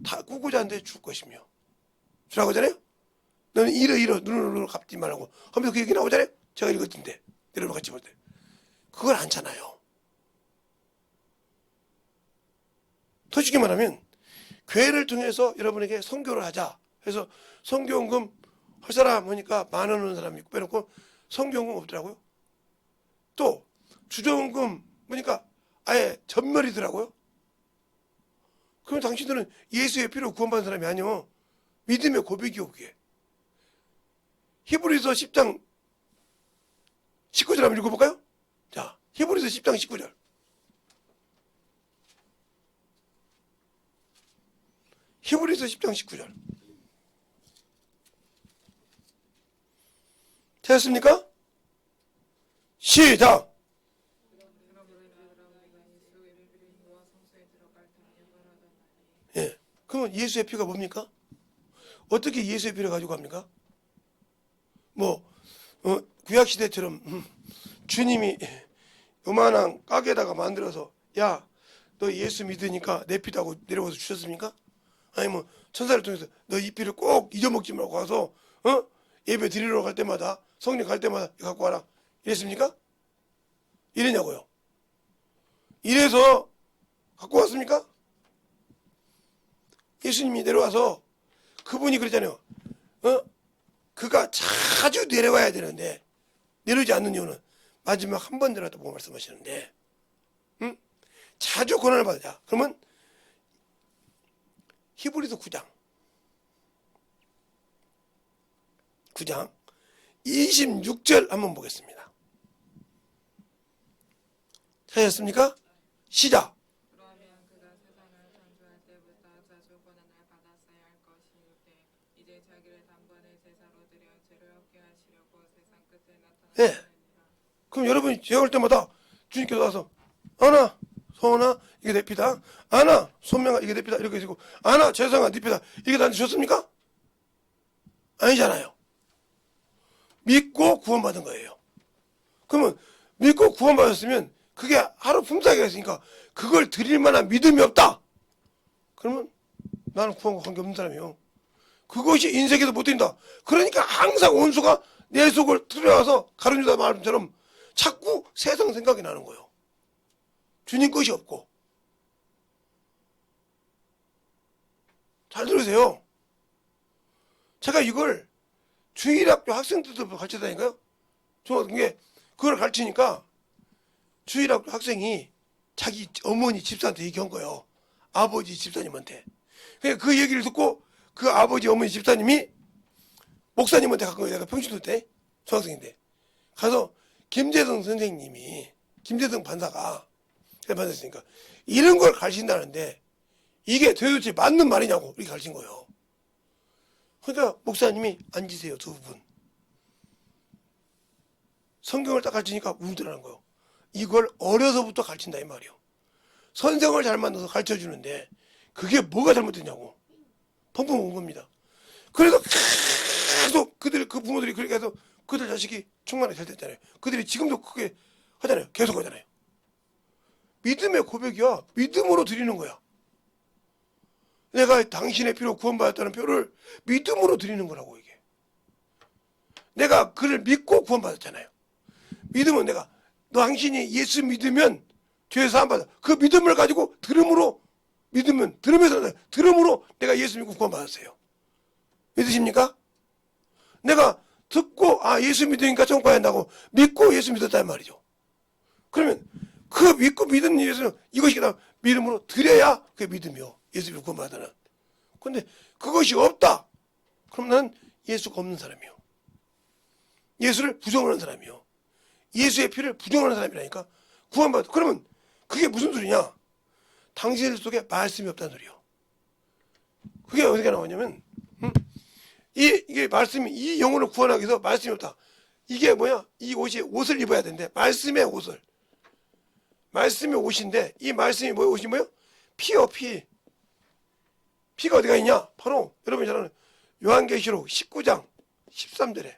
다 꾸고자한테 줄 것이며 주라고 하잖아요. 너는 이러 눈으로 갚지 말라고 하면서 그 얘기 나오잖아요. 제가 읽었던데 여러분 같이 볼 때 그걸 않잖아요. 솔직히 말하면 교회를 통해서 여러분에게 선교를 하자 해서 선교원금 할 사람 하니까 10,000원 오는 사람이 있고 빼놓고 선교원금 없더라고요. 또 주정원금 보니까 아예 전멸이더라고요. 그럼 당신들은 예수의 피로 구원받은 사람이 아니요. 믿음의 고백이요 그게. 히브리서 10장 19절 한번 읽어볼까요? 자, 히브리서 10장 19절. 히브리서 10장 19절. 되었습니까? 시작! 예. 그러면 예수의 피가 뭡니까? 어떻게 예수의 피를 가지고 갑니까? 구약시대처럼 주님이 요만한 가게에다가 만들어서 야, 너 예수 믿으니까 내 피다고 내려와서 주셨습니까? 아니면 천사를 통해서 너 이 피를 꼭 잊어먹지 말고 가서 예배 드리러 갈 때마다 성령 갈 때마다 갖고 와라 이랬습니까? 이랬냐고요. 이래서 갖고 왔습니까? 예수님이 내려와서 그분이 그랬잖아요. 그가 자주 내려와야 되는데 내려오지 않는 이유는 마지막 한 번 내려왔다 보고 말씀하시는데 자주 고난을 받자. 그러면 히브리서 9장 26절 한번 보겠습니다. 찾았습니까? 시작. 그러면 그가 세상을 창조할 때부터 자주 고난을 받았어야 할 것이되 이제 자기를 단번에 제사로 드려 죄를 없게 하시려고 세상 끝에 나타나시니라. 예. 그럼 여러분이 제가 올 때마다 주님께서 와서 아나 소원아 이게 내 피다, 아나 손명아 이게 내 피다 이렇게 해주고 아나 죄송아 네 피다 이게 나한테 줬습니까? 아니잖아요. 믿고 구원받은 거예요. 그러면 믿고 구원받았으면 그게 하루 품삯이 있으니까 그걸 드릴 만한 믿음이 없다. 그러면 나는 구원과 관계없는 사람이에요. 그것이 인생에서 못 드린다. 그러니까 항상 원수가 내 속을 들여와서 가룟유다 말처럼 자꾸 세상 생각이 나는 거예요. 주님 것이 없고. 잘 들으세요. 제가 이걸 주일학교 학생들도 가르치다니까요. 그게 그걸 가르치니까 주일학교 학생이 자기 어머니 집사한테 얘기한 거예요. 아버지 집사님한테. 그러니까 그 얘기를 듣고 그 아버지 어머니 집사님이 목사님한테 간 거예요. 내가 평신도 때 중학생인데 가서 김재성 선생님이 김재성 판사가 판사였으니까 이런 걸 가르친다는데 이게 도대체 맞는 말이냐고 이렇게 가르친 거예요. 그러니까 목사님이 앉으세요 두 분. 성경을 딱 가르치니까 울더라는 거예요. 이걸 어려서부터 가르친다 이 말이에요. 선생을 잘 만나서 가르쳐주는데 그게 뭐가 잘못됐냐고 펑펑 온 겁니다. 그래서 계속 그 부모들이 그렇게 해서 그들 자식이 충만하게 잘 됐잖아요. 그들이 지금도 그게 하잖아요. 계속 하잖아요. 믿음의 고백이야. 믿음으로 드리는 거야. 내가 당신의 피로 구원받았다는 표를 믿음으로 드리는 거라고 이게. 내가 그를 믿고 구원받았잖아요. 믿음은 내가 당신이 예수 믿으면 죄 사함 받아. 그 믿음을 가지고 들음으로 믿으면 들음으로 내가 예수 믿고 구원받았어요. 믿으십니까? 내가 듣고 예수 믿으니까 천국 가야 한다고 믿고 예수 믿었단 말이죠. 그러면 그 믿고 믿은 예수는 이것이 다 믿음으로 드려야 그게 믿음이요. 예수 믿고 구원받아는. 근데 그것이 없다. 그럼 나는 예수가 없는 사람이요. 예수를 부정하는 사람이요. 예수의 피를 부정하는 사람이라니까. 구원받아. 그러면 그게 무슨 소리냐? 당신들 속에 말씀이 없다는 소리요. 그게 어디가 나오냐면 이게 말씀이 이 영혼을 구원하기 위해서 말씀이 없다. 이게 뭐야? 이 옷을 입어야 되는데 말씀의 옷을. 말씀의 옷인데 이 말씀이 뭐예요? 옷이 뭐예요? 피요 피. 피가 어디가 있냐? 바로 여러분이 잘 아는 요한계시록 19장 13절에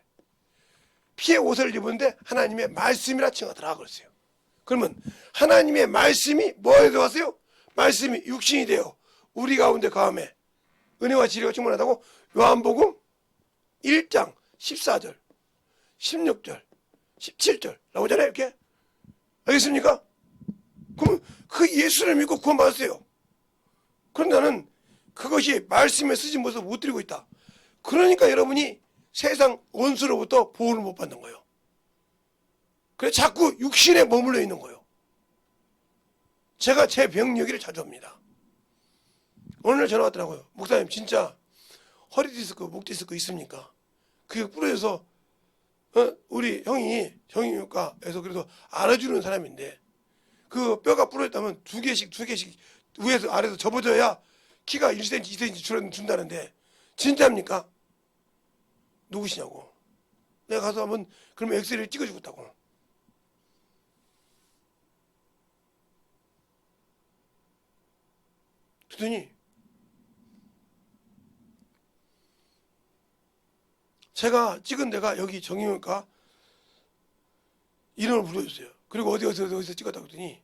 피의 옷을 입었는데 하나님의 말씀이라 칭하더라 그랬어요. 그러면 하나님의 말씀이 뭐에 들어갔어요? 말씀이 육신이 되어 우리 가운데 거함에 은혜와 진리가 충만하다고 요한복음 1장 14절 16절 17절 나오잖아요. 이렇게 알겠습니까? 그럼 그 예수를 믿고 구원받았어요. 그런데 나는 그것이 말씀에 쓰진 못해서 못 드리고 있다. 그러니까 여러분이 세상 원수로부터 보호를 못 받는 거예요. 그래서 자꾸 육신에 머물러 있는 거예요. 제가 제 병 얘기를 자주 합니다. 오늘 전화 왔더라고요. 목사님 진짜 허리 디스크, 목 디스크 있습니까? 그게 부러져서 우리 형이 정형외과에서 그래도 알아주는 사람인데 그 뼈가 부러졌다면 두 개씩 위에서 아래에서 접어줘야 키가 1cm, 2cm 준다는데 진짜입니까? 누구시냐고. 내가 가서 한번 그러면 엑스레이를 찍어주겠다고. 그랬더니 제가 찍은 데가 여기 정형외과 이름을 불러줬어요. 그리고 어디서 찍었다고 했더니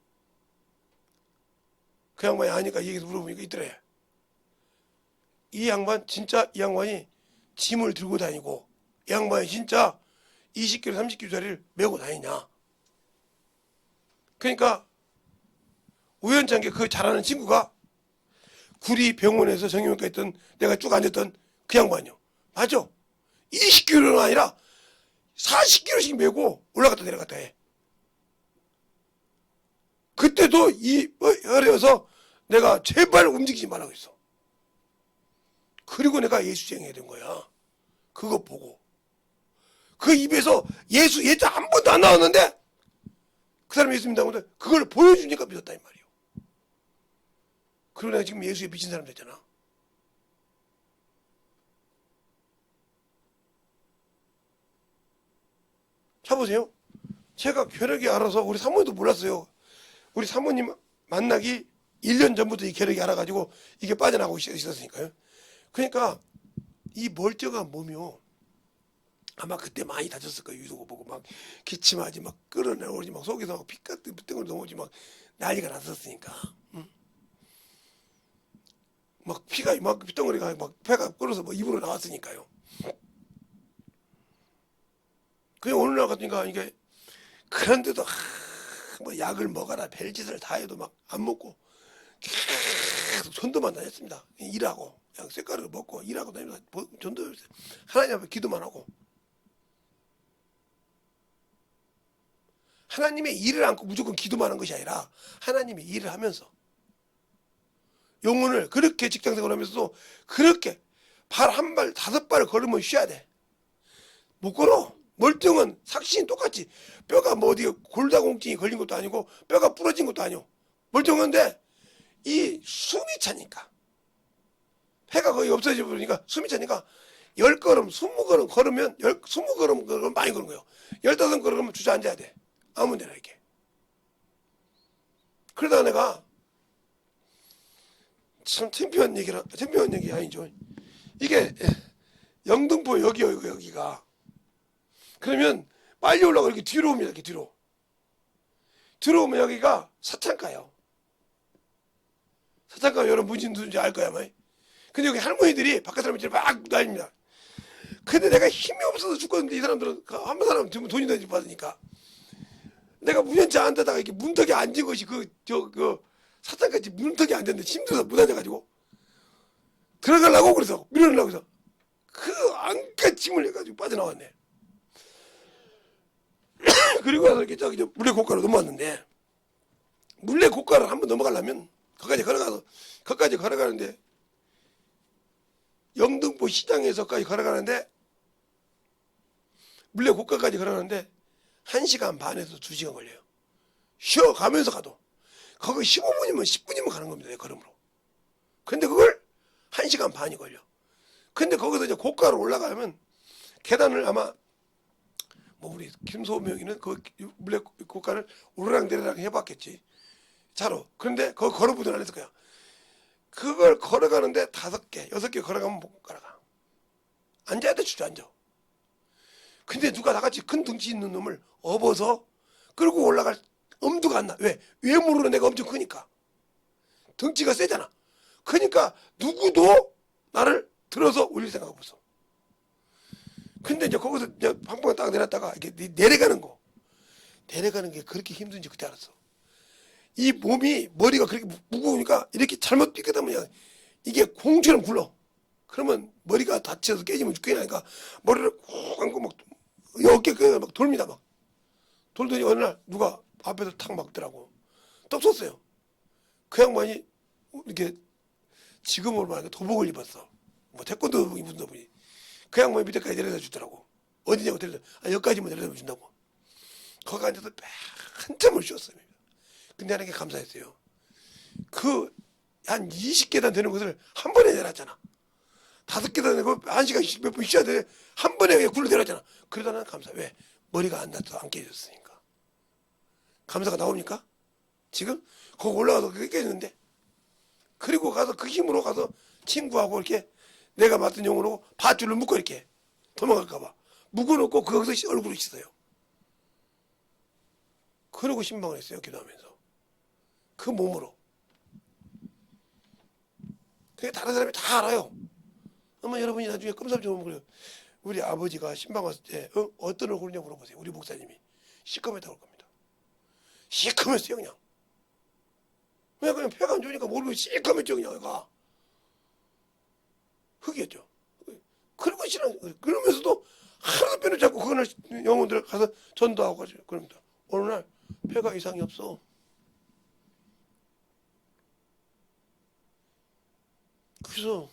그 양반이 아니까 얘기해서 물어보니까 있더래. 이 양반 진짜 이 양반이 짐을 들고 다니고 이 양반이 진짜 20kg 30kg짜리를 메고 다니냐. 그러니까 우연찮게 그 잘하는 친구가 구리 병원에서 정형외과 있던 내가 쭉 앉았던 그 양반이요. 맞아. 20kg는 아니라 40kg씩 메고 올라갔다 내려갔다 해. 그때도 이 어려서 내가 제발 움직이지 말라고 했어. 그리고 내가 예수쟁이가 된 거야. 그거 보고. 그 입에서 예수 예자 한 번도 안 나왔는데 그 사람이 예수 믿다고 하는데 그걸 보여주니까 믿었다 이 말이에요. 그러고 내가 지금 예수에 미친 사람 됐잖아. 자 보세요. 제가 괴력이 알아서 우리 사모님도 몰랐어요. 우리 사모님 만나기 1년 전부터 이 괴력이 알아가지고 이게 빠져나가고 있었으니까요. 그러니까 이 멀쩡한 몸이요. 아마 그때 많이 다쳤을 거예요. 유도고 보고 막 기침하지 막 끌어내오지 막 속에서 막 피가등을 넘어오지 막 난리가 났었으니까. 응? 막 피가 막 핏덩어리가 막 배가 끓어서 뭐 입으로 나왔으니까요. 그냥 어느 날 같으니까 이게 그런데도 뭐 약을 먹어라 별짓을 다 해도 막 안 먹고 계속 전도만 다녔습니다. 일하고 그냥 쇳가루를 먹고 일하고 다니면서 전도 하나님 앞에 기도만 하고 하나님의 일을 안고 무조건 기도만 하는 것이 아니라 하나님의 일을 하면서 영혼을 그렇게 직장생활 하면서도 그렇게 발 한 발, 5발 걸으면 쉬어야 돼. 못 걸어. 멀쩡한 삭신이 똑같이 뼈가 뭐 어디 골다공증이 걸린 것도 아니고 뼈가 부러진 것도 아니고 멀쩡한데 이 숨이 차니까 폐가 거의 없어져 버리니까 숨이 차니까 10걸음, 20걸음 걸으면 20걸음 걸으면 많이 걸은 거예요. 15걸음 걸으면 주저앉아야 돼. 아무 데나 이렇게. 그러다가 내가 참 창피한 얘기 아니죠. 이게 영등포 여기가 그러면 빨리 올라가 이렇게 뒤로 옵니다. 이렇게 뒤로 들어오면 여기가 사창가요. 사창가 여러분 무슨 누군지 알 거야, 아마. 근데 여기 할머니들이 바깥 사람들이 막 다닙니다. 근데 내가 힘이 없어서 죽겠는데 이 사람들은 한 사람 돈이 되지 받으니까 내가 우연치 않다가 이렇게 문턱에 앉은 것이 그 사창까지 문턱에 앉았는데 힘들어서 못 앉아가지고 들어가려고 그래서 밀어내려고 해서 그 안까 짐을 해가지고 빠져나왔네. 그리고 와서 이렇게 저기 물레 고가로 넘어왔는데 물레 고가를 한번 넘어가려면 거기까지 걸어가는데 영등포 시장에서까지 걸어가는데 물레 고가까지 걸어가는데 1시간 반에서 2시간 걸려요. 쉬어가면서 가도 거기 15분이면 10분이면 가는 겁니다. 내 걸음으로. 근데 그걸 1시간 반이 걸려. 근데 거기서 이제 고가로 올라가면 계단을 아마 뭐 우리 김소명이는 그 물레 고가를 오르락내리락 해봤겠지. 차로. 그런데 그거 걸어보든 안 했을 거야. 그걸 걸어가는데 5개, 6개 걸어가면 못 걸어가. 앉아야 돼, 주저앉아. 근데 누가 나같이 큰 덩치 있는 놈을 업어서 끌고 올라갈 엄두가 안 나. 왜? 외모로 내가 엄청 크니까. 덩치가 세잖아. 그러니까 누구도 나를 들어서 올릴 생각 없어. 근데 이제 거기서 이제 방방을 딱 내렸다가 이렇게 내려가는 거. 내려가는 게 그렇게 힘든지 그때 알았어. 이 몸이 머리가 그렇게 무거우니까 이렇게 잘못 뛰게 되면 이게 공처럼 굴러. 그러면 머리가 다쳐서 깨지면 죽겠나니까 머리를 꾹 감고 막 어깨 막 돌립니다 막. 돌더니 어느 날 누가 앞에서 탁 막더라고. 떡 섰어요. 그 양반이 이렇게 지금으로 말하면 도복을 입었어. 뭐 태권도 입은 분이. 그 양반이 밑에까지 내려다 주더라고. 어디냐고 데려다. 여기까지만 내려다 준다고. 거기 앉아서 한참을 쉬었어요. 근데 하나님께 감사했어요. 그 한 20계단 되는 것을 한 번에 내놨잖아. 5계단 되고 1시간 몇 분 쉬어야 돼. 한 번에 그냥 굴러 내렸잖아. 그러다 난 감사. 왜? 머리가 안 다쳐 안 깨졌으니까. 감사가 나옵니까? 지금? 거기 올라가서 그게 깨졌는데. 그리고 가서 그 힘으로 가서 친구하고 이렇게 내가 맡은 용으로 밧줄을 묶고 이렇게 도망갈까봐 묶어놓고 거기서 얼굴을 씻어요. 그러고 신방을 했어요. 기도하면서. 그 몸으로. 그게 다른 사람이 다 알아요. 아마 여러분이 나중에 껌삽 좀 그래요. 우리 아버지가 신방 왔을 때 어떤 얼굴이냐고 물어보세요. 우리 목사님이. 시커멓다고 할 겁니다. 시커맸어요 그냥. 왜 그냥 폐가 안 좋으니까 모르고 시커맸죠 그냥 얘가. 흙이었죠. 그러고 싫어. 그러면서도 하나도 빼놓지 않고 그날 영혼들 가서 전도하고 가죠. 그럽니다. 어느 날 폐가 이상이 없어. 그래서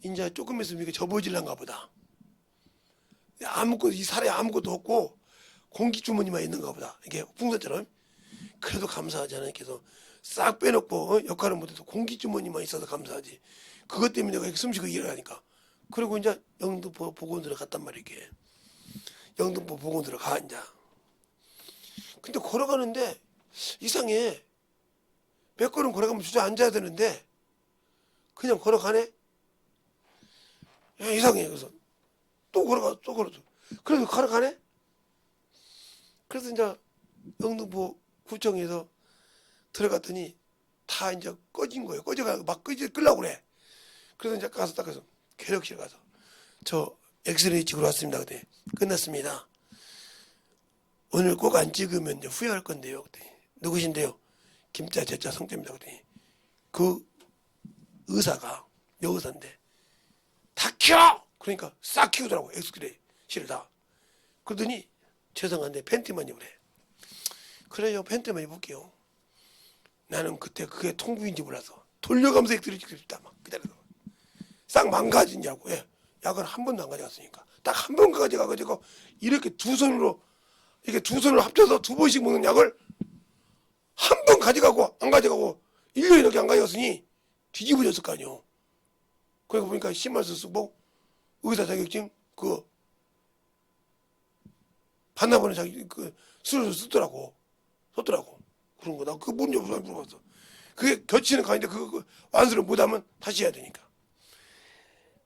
이제 조금 있으면 이게 접어질란가 보다. 아무것도 이 살에 아무것도 없고 공기 주머니만 있는가 보다. 이게 풍선처럼. 그래도 감사하지 않아요. 그래서 싹 빼놓고 역할을 못해서 공기 주머니만 있어서 감사하지. 그것 때문에 내가 이렇게 숨쉬고 일을 하니까. 그리고 이제 영등포 보건소를 갔단 말이야. 이게. 영등포 보건소를 가 이제. 근데 걸어가는데 이상해. 몇 걸음 걸어가면 주저앉아야 되는데 그냥 걸어가네. 야, 이상해. 그래서 또 걸어가, 또 걸어줘. 그래서 걸어가네. 그래서 이제 영등포 구청에서 들어갔더니 다 이제 꺼진 거예요. 꺼져가 막 끌려고 그래. 그래서 이제 가서 딱 가서 계력실 가서 저 엑스레이 찍으러 왔습니다. 그때 끝났습니다. 오늘 꼭 안 찍으면 이제 후회할 건데요. 그랬더니 누구신데요? 김자 제자 성자입니다. 그랬더니 그 의사가 여의사인데 다 키워! 그러니까 싹 키우더라고. 엑스레이실을 다. 그러더니 죄송한데 팬티만 입으래. 그래요. 팬티만 입을게요. 나는 그때 그게 통구인지 몰라서 돌려가면서 엑스레이 찍고 싶다. 막 기다려서. 싹 망가진 약고, 예. 약을 한 번도 안 가져갔으니까. 딱 한 번 가져가가지고, 이렇게 두 손으로 합쳐서 두 번씩 먹는 약을 한 번 가져가고, 안 가져가고, 1년이 넘게 안 가져갔으니 뒤집어졌을 거 아니에요. 그러니까 보니까 신발서 쓰고, 의사 자격증, 반납하는 자격증, 수료를 썼더라고. 그런 거. 나 그거 뭔지 물어봤어. 그게 겨치는 가는데 그 완수를 못하면 다시 해야 되니까.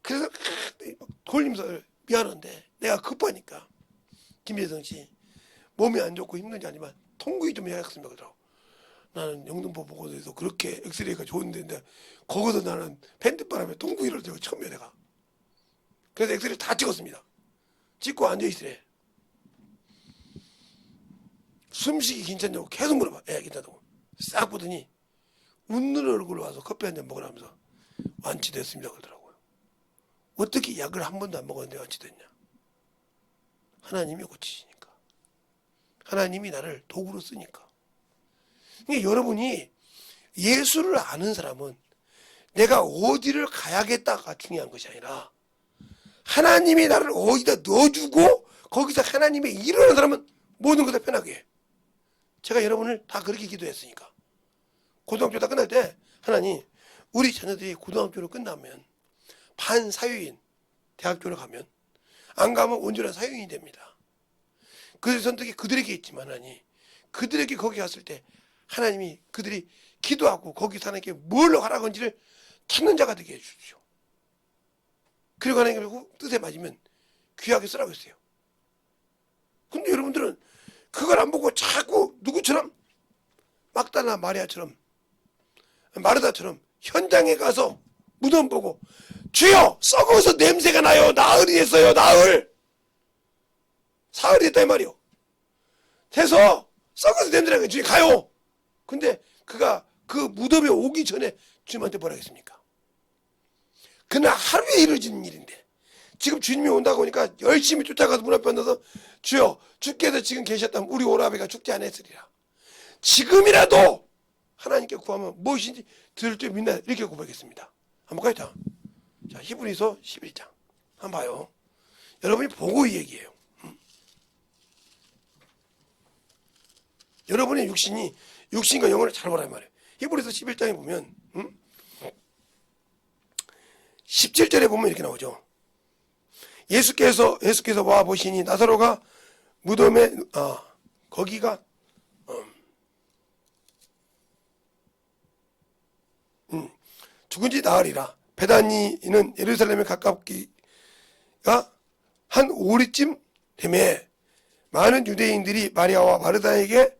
그래서 돌리면서 미안한데 내가 급하니까 김혜성 씨 몸이 안 좋고 힘든지 아니면 통구이 좀 해야겠습니다. 그러더라고. 나는 영등포 보고서에서 그렇게 엑스레이가 좋은데 거기서 나는 팬트바람에 통구이를 제가 처음이야 내가. 그래서 엑스레이 다 찍었습니다. 찍고 앉아있으래. 숨쉬기 괜찮냐고 계속 물어봐. 예, 괜찮다고. 싹 보더니 웃는 얼굴로 와서 커피 한 잔 먹으라면서 완치됐습니다 그러더라고요. 어떻게 약을 한 번도 안 먹었는데 완치됐냐? 하나님이 고치시니까. 하나님이 나를 도구로 쓰니까. 그러니까 여러분이 예수를 아는 사람은 내가 어디를 가야겠다가 중요한 것이 아니라 하나님이 나를 어디다 넣어주고 거기서 하나님의 일을 하는 사람은 모든 것을 편하게 해. 제가 여러분을 다 그렇게 기도했으니까. 고등학교 다 끝날 때 하나님 우리 자녀들이 고등학교를 끝나면 반사회인 대학교를 가면 안 가면 온전한 사회인이 됩니다. 그 선택이 그들에게 있지만 하나님 그들에게 거기 갔을 때 하나님이 그들이 기도하고 거기서 하나님께 뭘로 하라고 한지를 찾는 자가 되게 해주십시오. 그리고 하나님의 뜻에 맞으면 귀하게 쓰라고 했어요. 근데 여러분들은 그걸 안 보고 자꾸 누구처럼 막달라 마리아처럼 마르다처럼 현장에 가서 무덤 보고 주여 썩어서 냄새가 나요. 나흘이 됐어요. 나흘. 사흘이 됐다 이 말이요. 돼서 썩어서 냄새 나니까 주님 가요. 근데 그가 그 무덤에 오기 전에 주님한테 뭐라 했습니까? 그날 하루에 이루어지는 일인데 지금 주님이 온다고 하니까 열심히 쫓아가서 문 앞에 앉아서 주여 주께서 지금 계셨다면 우리 오라비가 죽지 않았으리라. 지금이라도 하나님께 구하면 무엇인지 들을 줄 믿나 이렇게 고백했습니다. 한번 가자. 자 히브리서 11장 한번 봐요. 여러분이 보고 이 얘기예요. 여러분의 육신과 영혼을 잘 보란 말이에요. 히브리서 11장에 보면 17절에 보면 이렇게 나오죠. 예수께서 와 보시니 나사로가 무덤에 거기가 죽은 지 나흘이라. 베다니는 예루살렘에 가깝기가 한 오리쯤 되매 많은 유대인들이 마리아와 마르다에게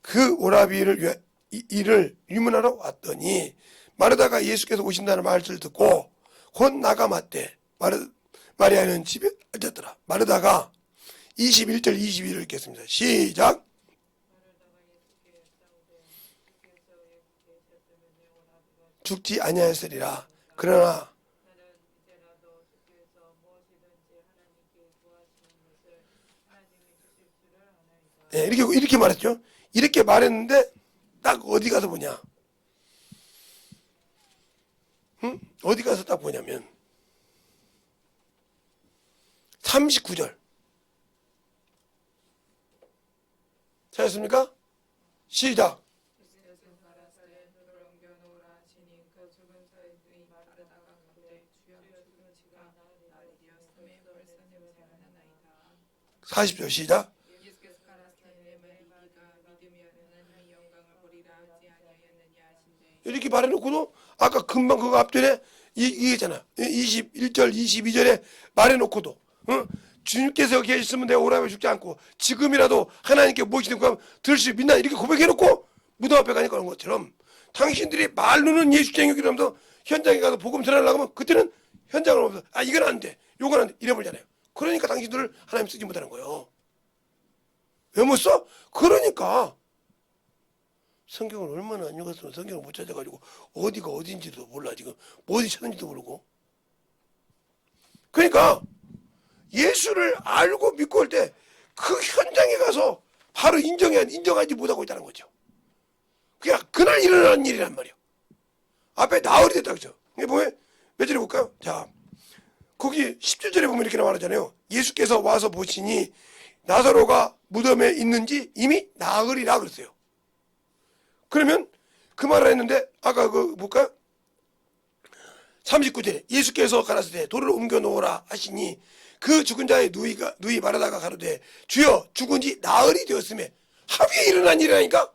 그 오라비를 일을 유문하러 왔더니 마르다가 예수께서 오신다는 말을 듣고 곧 나가 맞대. 마리아는 집에 앉았더라. 마르다가 21절 22절 읽겠습니다. 시작. 죽지 아니하였으리라. 그러나 네, 이렇게 말했죠. 이렇게 말했는데 딱 어디 가서 보냐? 어디 가서 딱 보냐면 39절 찾았습니까? 시작. (40절) 시작. 이렇게 말해놓고도 아까 금방 그거 앞전에 이게잖아. 21절 22절에 말해놓고도 주님께서 계셨으면 내가 오라비 죽지 않고 지금이라도 하나님께 무엇이든 구하면 들을 수 믿나 이렇게 고백해놓고 무덤 앞에 가니까 그런 것처럼 당신들이 말로는 예수쟁이기로 하면서 현장에 가서 복음 전하려고 하면 그때는 현장을 보면서 이건 안 돼 요건 안 돼 이래버리잖아요. 그러니까 당신들을 하나님 쓰지 못하는 거예요. 왜 못 써? 그러니까 성경을 얼마나 안 읽었으면 성경을 못 찾아가지고 어디가 어딘지도 몰라. 지금 어디 찾는지도 모르고. 그러니까 예수를 알고 믿고 할 때 그 현장에 가서 바로 인정하지 못하고 있다는 거죠. 그냥 그날 일어나는 일이란 말이에요. 앞에 나흘이 됐다 그죠? 이게 뭐예요? 몇 절에 볼까요? 자, 거기 17절에 보면 이렇게 나와잖아요. 예수께서 와서 보시니 나사로가 무덤에 있는지 이미 나흘이라 그랬어요. 그러면 그 말을 했는데 아까 그 볼까요? 39절에 예수께서 가라사대 돌을 옮겨 놓으라 하시니 그 죽은 자의 누이 말하다가 가로되 주여 죽은 지 나흘이 되었음에 하루에 일어난 일이라니까.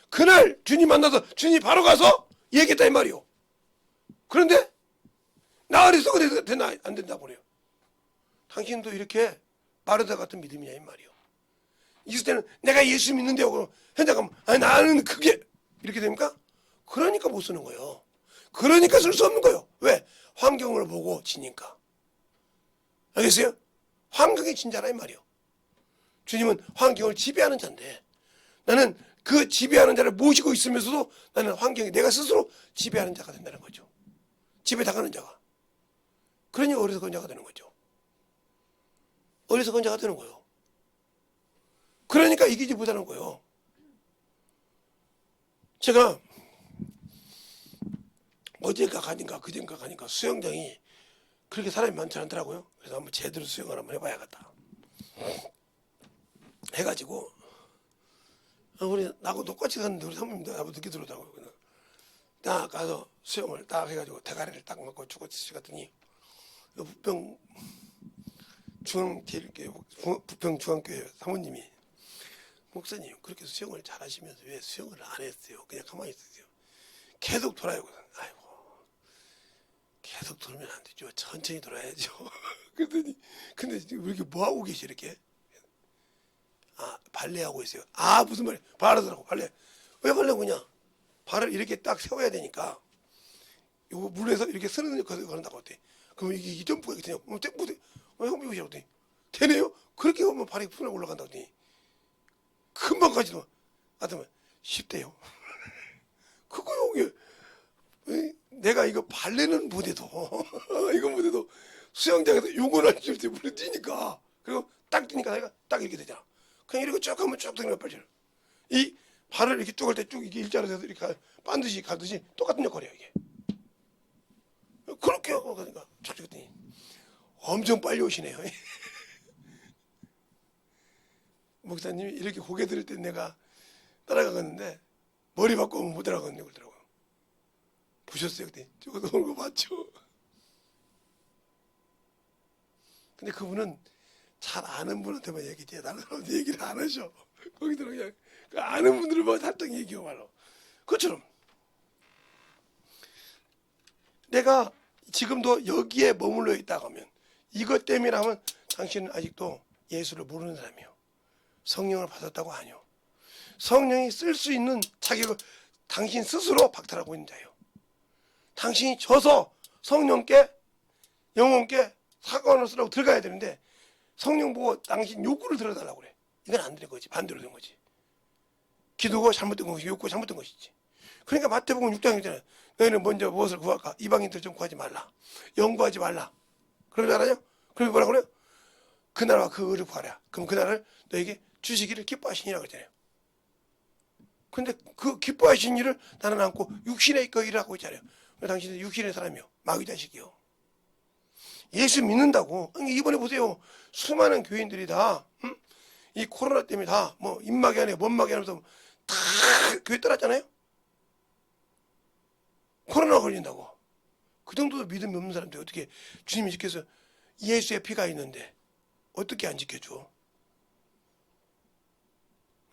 그날 주님 만나서 주님이 바로 가서 얘기했다 이 말이요. 그런데 나흘이 썩어도 되나 안 된다 보래요. 당신도 이렇게 마르다 같은 믿음이냐 이 말이요. 있을 때는 내가 예수 믿는데요. 그럼 현장 가면 아니 나는 그게 이렇게 됩니까? 그러니까 못 쓰는 거예요. 그러니까 쓸 수 없는 거예요. 왜? 환경을 보고 지니까. 알겠어요? 환경이 진짜라 이 말이요. 주님은 환경을 지배하는 자인데 나는 그 지배하는 자를 모시고 있으면서도 나는 환경이 내가 스스로 지배하는 자가 된다는 거죠. 지배당하는 자가. 그러니 어리석은 자가 되는 거죠. 어리석은 자가 되는 거예요. 그러니까 이기지 못하는 거예요. 제가 어제가 가니까 그젠가 가니까 수영장이 그렇게 사람이 많지 않더라고요. 그래서 한번 제대로 수영을 한번 해봐야겠다 해가지고 우리 나하고 똑같이 갔는데 우리 사모님도 나보고 늦게 들어오더라고요. 딱 가서 수영을 딱 해가지고 대가리를 딱 맞고 죽었지 갔더니 부평 중앙교회 사모님이 목사님 그렇게 수영을 잘하시면서 왜 수영을 안 했어요? 그냥 가만히 있었어요. 계속 돌아요. 아이고 계속 돌면 안 되죠. 천천히 돌아야죠. 그랬더니 근데 지금 왜 이렇게 뭐 하고 계시 이렇게? 아 발레하고 있어요. 아 무슨 말이야? 발하더라고 발레. 왜 발레하고 있냐? 발을 이렇게 딱 세워야 되니까 요거 물에서 이렇게 쓰는 거는다고 어때? 그럼 이게 점프가 이렇게 되냐? 형님 보시라고 했더니 되네요? 그렇게 하면 발이 푸나 올라간다고 했더니 금방 가지도 하여튼 쉽대요. 그거요. 내가 이거 발레는 못해도 이거 못해도 수영장에서 요거를 할 때 물에 뛰니까 그리고 딱 뛰니까 내가 딱 이렇게 되잖아. 그냥 이렇게 쭉 하면 쭉 되는 거야 빨리. 이 발을 이렇게 쭉 할 때 쭉 이게 일자로 돼서 이렇게 반드시 가듯이 똑같은 역할이야 이게. 그렇게 하고 가니까 쭉 했더니 엄청 빨리 오시네요. 목사님이 이렇게 고개 들을 때 내가 따라가겠는데 머리 바꾸면 못 따라가거든요 그러더라고요. 보셨어요 그때? 저거 오는 거 맞죠? 근데 그분은 잘 아는 분한테만 얘기지 다른 사람한테 얘기를 안 하셔. 거기들은 그냥 그 아는 분들만 살짝 얘기하고 말로. 그것처럼 내가 지금도 여기에 머물러 있다고 하면 이것 때문이라면 당신은 아직도 예수를 모르는 사람이에요. 성령을 받았다고 아니요. 성령이 쓸 수 있는 자격을 당신 스스로 박탈하고 있는 자예요. 당신이 져서 성령께 영혼께 사과를 쓰라고 들어가야 되는데 성령 보고 당신 욕구를 들어달라고 그래. 이건 안 되는 거지. 반대로 된 거지. 기도가 잘못된 것이 욕구가 잘못된 것이지. 그러니까 마태복음 6장에 있잖아요. 너희는 먼저 무엇을 구할까? 이방인들 좀 구하지 말라. 영구하지 말라. 그러지 않아요? 그러면 뭐라 그래요? 그 나라와 그 의를 구하라. 그럼 그 나라를 너에게 주시기를 기뻐하시니라 그러잖아요. 근데 그 기뻐하신 일을 나는 않고 육신의 그 일을 하고 있잖아요. 당신은 육신의 사람이요. 마귀 자식이요. 예수 믿는다고. 이번에 보세요. 수많은 교인들이 다, 이 코로나 때문에 다, 뭐, 입마개 안에, 몸마개 안에서 다 교회 떠났잖아요? 코로나 걸린다고. 그 정도도 믿음이 없는 사람들이 어떻게 주님이 지켜서 예수의 피가 있는데 어떻게 안 지켜줘?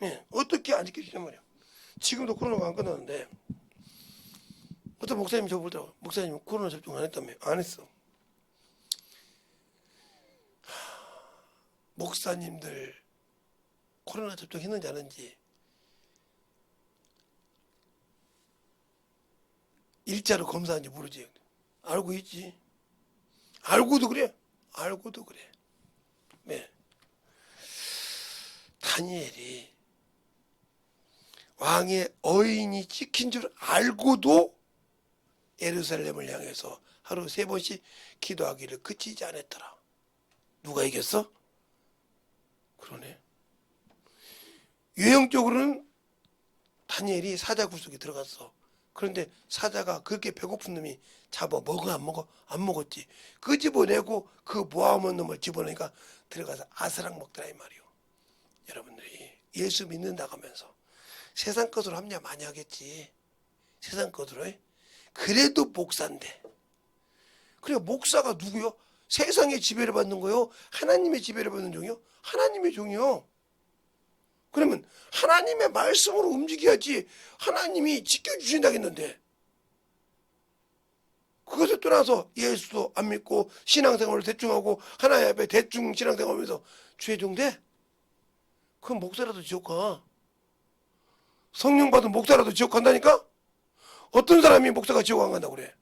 네, 어떻게 안 지켜주냔 말이야. 지금도 코로나가 안 끝났는데 어떤 목사님이 저보고 보더라고. 목사님 코로나 접종 안 했다며. 안 했어. 목사님들 코로나 접종했는지 안 했는지 일자로 검사한지 모르지. 알고 있지. 알고도 그래. 알고도 그래. 네. 다니엘이 왕의 어인이 찍힌 줄 알고도 예루살렘을 향해서 하루 3번씩 기도하기를 그치지 않았더라. 누가 이겼어? 그러네. 유형적으로는 다니엘이 사자 굴 속에 들어갔어. 그런데 사자가 그렇게 배고픈 놈이 잡아 먹어 안 먹어? 안 먹었지. 그 집어내고 그 모아먹은 놈을 집어내니까 들어가서 아스랑 먹더라 이 말이요. 여러분들이 예수 믿는다고 하면서 세상 것으로 합리화 많이 하겠지. 세상 것으로. 그래도 목사인데. 그래 목사가 누구요? 세상의 지배를 받는 거요? 하나님의 지배를 받는 종이요? 하나님의 종이요. 그러면 하나님의 말씀으로 움직여야지 하나님이 지켜주신다겠는데 그것을 떠나서 예수도 안 믿고 신앙생활을 대충 하고 하나님 앞에 대충 신앙생활하면서 주의 종돼? 그건 목사라도 지옥 가. 성령 받은 목사라도 지옥 간다니까? 어떤 사람이 목사가 지옥 안 간다고 그래?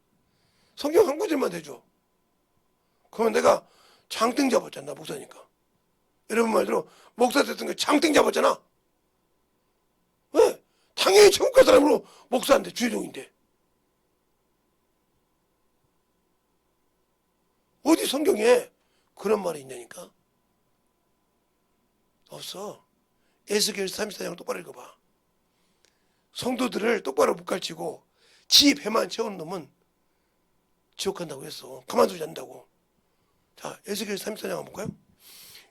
성경 한 구절만 대줘. 그러면 내가 장땡 잡았잖아 목사니까. 여러분 말대로 목사 됐던 게 장땡 잡았잖아. 왜? 당연히 천국 갈 사람으로 목사인데 주의 종인데. 어디 성경에 그런 말이 있냐니까? 없어. 에스겔서 34장 똑바로 읽어봐. 성도들을 똑바로 못 가르치고 지 배만 채우는 놈은 지옥 간다고 했어. 가만두지 않는다고. 자, 에스겔서 34장 한번 볼까요?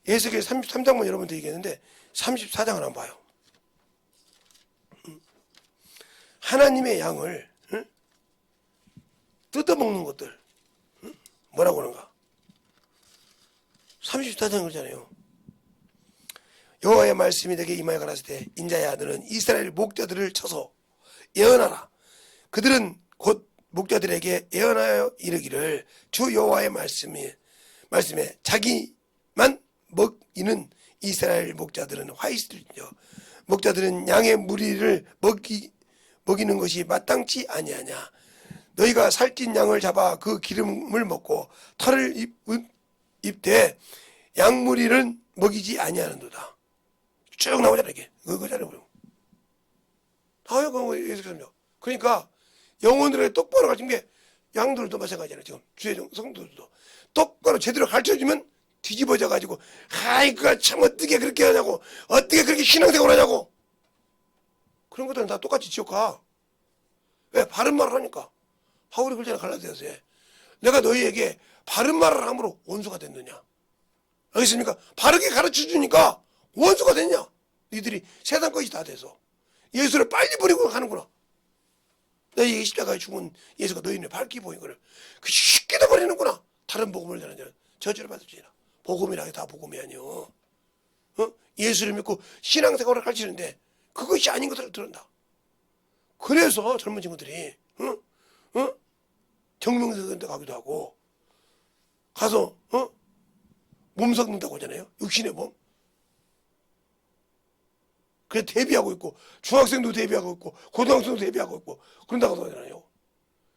에스겔 33장만 여러분들 얘기했는데 34장을 한번 봐요. 하나님의 양을 뜯어먹는 것들 뭐라고 그런가? 34장 그러잖아요. 여호와의 말씀이 내게 임하여 가라사대 때 인자야 너는 이스라엘 목자들을 쳐서 예언하라. 그들은 곧 목자들에게 예언하여 이르기를 주 여호와의 말씀에 자기만 먹이는 이스라엘 목자들은 화 있을지어 목자들은 양의 무리를 먹이는 것이 마땅치 아니하냐. 너희가 살찐 양을 잡아 그 기름을 먹고 털을 입되 양무리를 먹이지 아니하는도다. 쭉 나오잖아 이게. 그거잖아요. 나와요. 예수님요. 그러니까 영혼들을 똑바로 가르친 게 양들도 마찬가지잖아요. 지금 주의 성도들도 똑바로 제대로 가르쳐주면 뒤집어져 가지고 아이고 참 어떻게 그렇게 하냐고 어떻게 그렇게 신앙생활 하냐고 그런 것들은 다 똑같이 지옥 가. 왜? 바른 말을 하니까. 바울이 그러잖아 갈라디아서에. 내가 너희에게 바른 말을 함으로 원수가 됐느냐. 알겠습니까? 바르게 가르쳐주니까 원수가 됐냐. 니들이 세상 것이 다 돼서 예수를 빨리 버리고 가는구나. 너희 십자가에 죽은 예수가 너희는 밝히 보인 거를 그 쉽게도 버리는구나. 다른 복음을 전하는 자는 저주를 받을지니라. 복음이라 게 다 복음이 아니요. 예수를 믿고 신앙생활을 가르치는데 그것이 아닌 것들을 들은다. 그래서 젊은 친구들이 정명석한테 가기도 하고 가서 몸 섞는다고 하잖아요. 육신의 몸. 그래 대비하고 있고 중학생도 대비하고 있고 고등학생도 대비하고 있고 그런다고 하잖아요.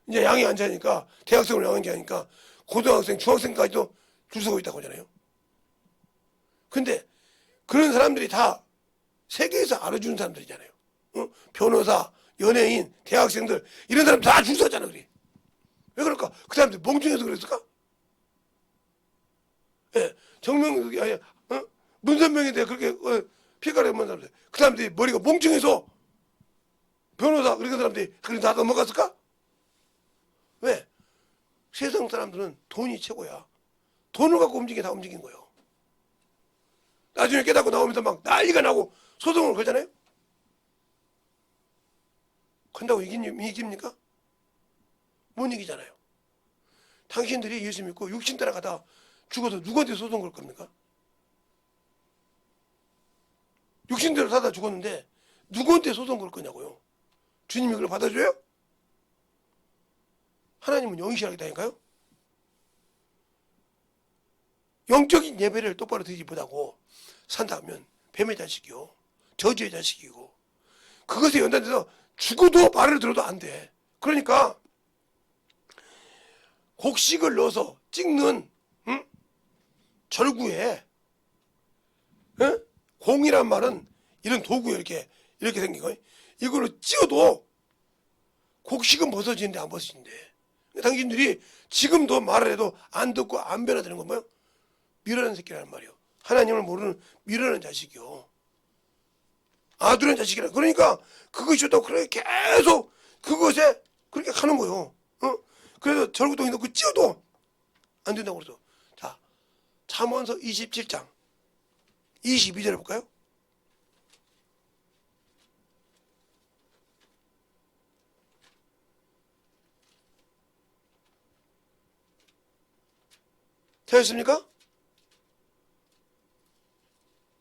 이제 양이 안 차니까 대학생을 양한 게 아니니까 고등학생, 중학생까지도 줄 서고 있다고 하잖아요. 근데 그런 사람들이 다 세계에서 알아주는 사람들이잖아요. 변호사, 연예인, 대학생들 이런 사람 다 줄 서잖아. 그래. 왜 그럴까? 그 사람들 멍청해서 그랬을까? 예, 정명석이 아니야. 문선명에 대해 그렇게 피해가를 만사람그 사람들이 머리가 멍청해서 변호사 그런 사람들이 그렇게 다 넘어갔을까? 왜? 세상 사람들은 돈이 최고야. 돈을 갖고 다 움직인 거예요. 나중에 깨닫고 나오면서 막 난리가 나고 소송을 걸잖아요. 건다고 이깁니까? 못 이기잖아요. 당신들이 예수 믿고 육신 따라가다 죽어서 누구한테 소송 걸 겁니까? 육신대로 사다 죽었는데 누구한테 소송 걸 거냐고요. 주님이 그걸 받아줘요? 하나님은 영이시라니까요. 영적인 예배를 똑바로 드리지 못하고 산다면 뱀의 자식이요 저주의 자식이고 그것에 연단돼서 죽어도 말을 들어도 안 돼. 그러니까 곡식을 넣어서 찍는 절구에 공이란 말은 이런 도구에 이렇게 생긴 거예요. 이걸로 찍어도 곡식은 벗어지는데 안 벗어진대. 당신들이 지금도 말을 해도 안 듣고 안 변화되는 건 뭐예요? 미련한 새끼라는 말이요. 하나님을 모르는 미련한 자식이요. 아두란 자식이라. 그러니까 그것이 좋다고 그렇게 계속 그것에 그렇게 가는 거예요. 그래서 절구덩이 넣고 찧어도 안 된다고 그러죠. 자, 잠언서 27장 22절 볼까요? 되셨습니까?